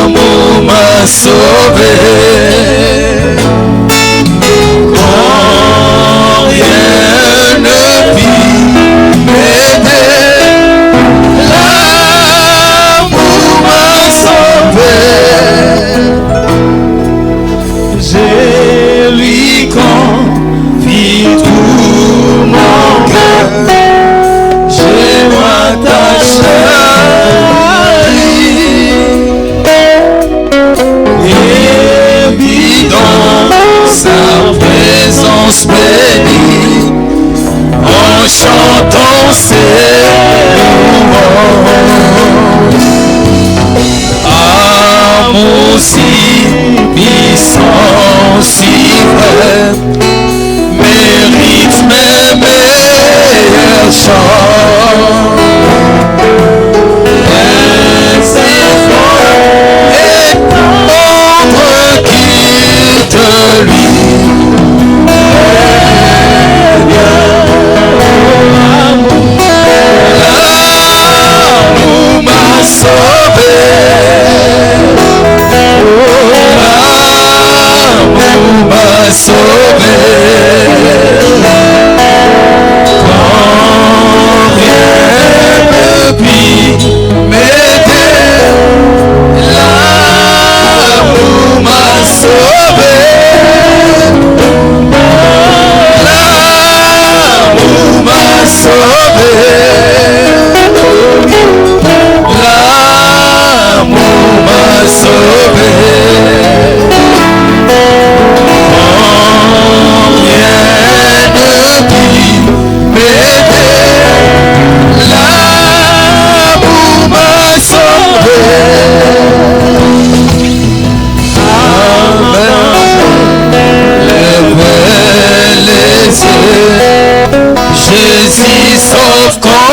L'amour m'a sauvé. Quand rien ne put m'aider, l'amour m'a sauvé. J'ai lui confie tout mon cœur. J'ai m'attaché à lui. Et vis dans sa présence bénie, en chantant ses louanges. Amour si puissant, si vrai, mérite mes meilleurs chants. Les efforts et tendres quittent lui. L'amour m'a sauvé. L'amour m'a sauvé. Quand rien ne put m'aider, l'amour m'a sauvé. L'amour m'a sauvé. L'amour m'a sauvé. Jésus sauve complètement.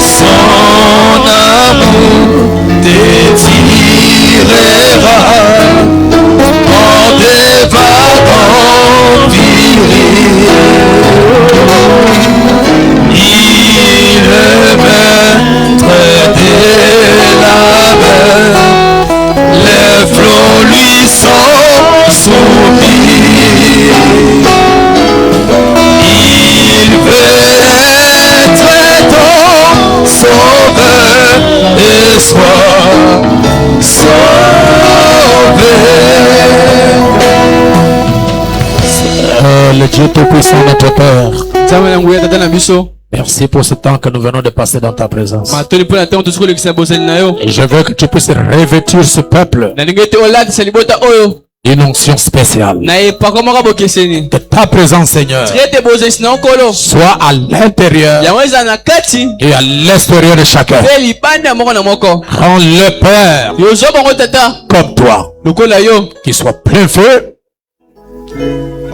Son amour t'étirera hors des wagons virils. Il est maître de la mer, les flots lui sont soumis. Il veut être ton sauveur et sois sauvé. Le Dieu Tout-Puissant, notre Père, merci pour ce temps que nous venons de passer dans ta présence. Et je veux que tu puisses revêtir ce peuple d'une onction spéciale. Que ta présence, Seigneur, soit à l'intérieur et à l'extérieur de chacun. Rends-le, Père, comme toi, qu'il soit plein feu.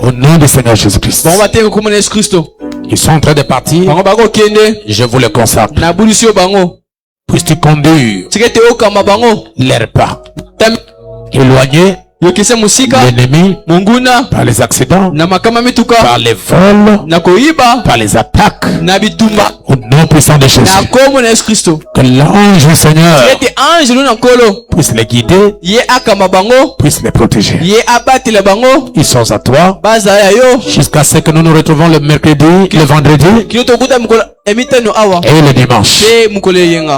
Au nom du Seigneur Jésus-Christ. Ils sont en train de partir. Je vous les consacre. Puisses-tu conduire leur pas. Éloigner l'ennemi par les accidents, par les vols, par les attaques. Au nom puissant de Jésus. Que l'ange du Seigneur puisse les guider, puisse les protéger. Ils sont à toi jusqu'à ce que nous nous retrouvons le mercredi, le vendredi et le dimanche.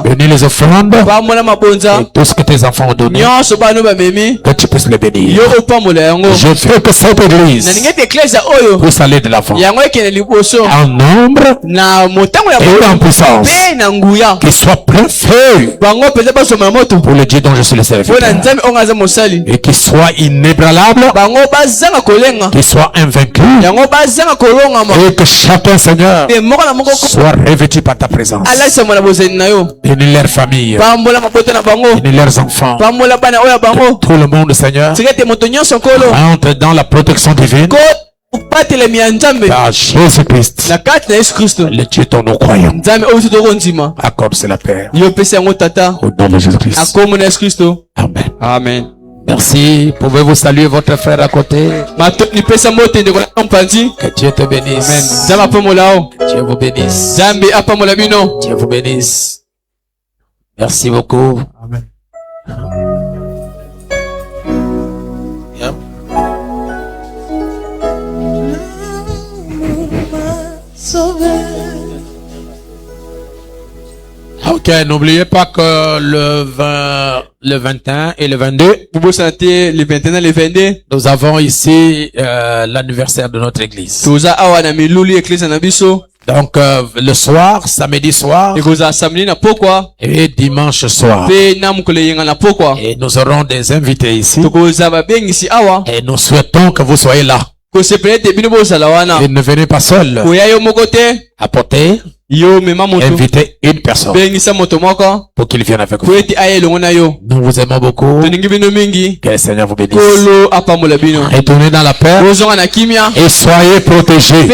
Bénis les offrandes et tout ce que tes enfants ont donné, que tu puisses les bénir. Je veux que cette église puisse aller de l'avant en nombre et en puissance, qu'il soit plein feu pour le Dieu dont je suis le serviteur, et qu'il soit inébranlable, qu'il soit invaincu, et que chacun, Seigneur, soit revêtus par ta présence. Bénis leur famille. Bénis leurs enfants. Que tout le monde, Seigneur, entre dans la protection divine. Par Jésus-Christ, le Dieu dont nous croyons. Accorde cela, Père. Au nom de Jésus-Christ. Amen. Amen. Merci. Pouvez-vous saluer votre frère à côté? Que Dieu te bénisse. Dieu vous bénisse. Dieu vous bénisse. Merci beaucoup. Amen. Ok, n'oubliez pas que le 21 et le 22, le 21 et le 22, nous avons ici l'anniversaire de notre église. Donc le soir, samedi soir et dimanche soir. Et nous aurons des invités ici. Et nous souhaitons que vous soyez là. Et ne venez pas seul. Apportez, invitez une personne pour qu'il vienne avec vous. Nous vous aimons beaucoup. Que le Seigneur vous bénisse. Retournez dans la paix et soyez protégés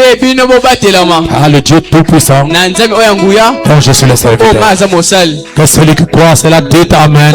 par le Dieu Tout-Puissant dont je suis le serviteur. Que celui qui croit, cela dit Amen.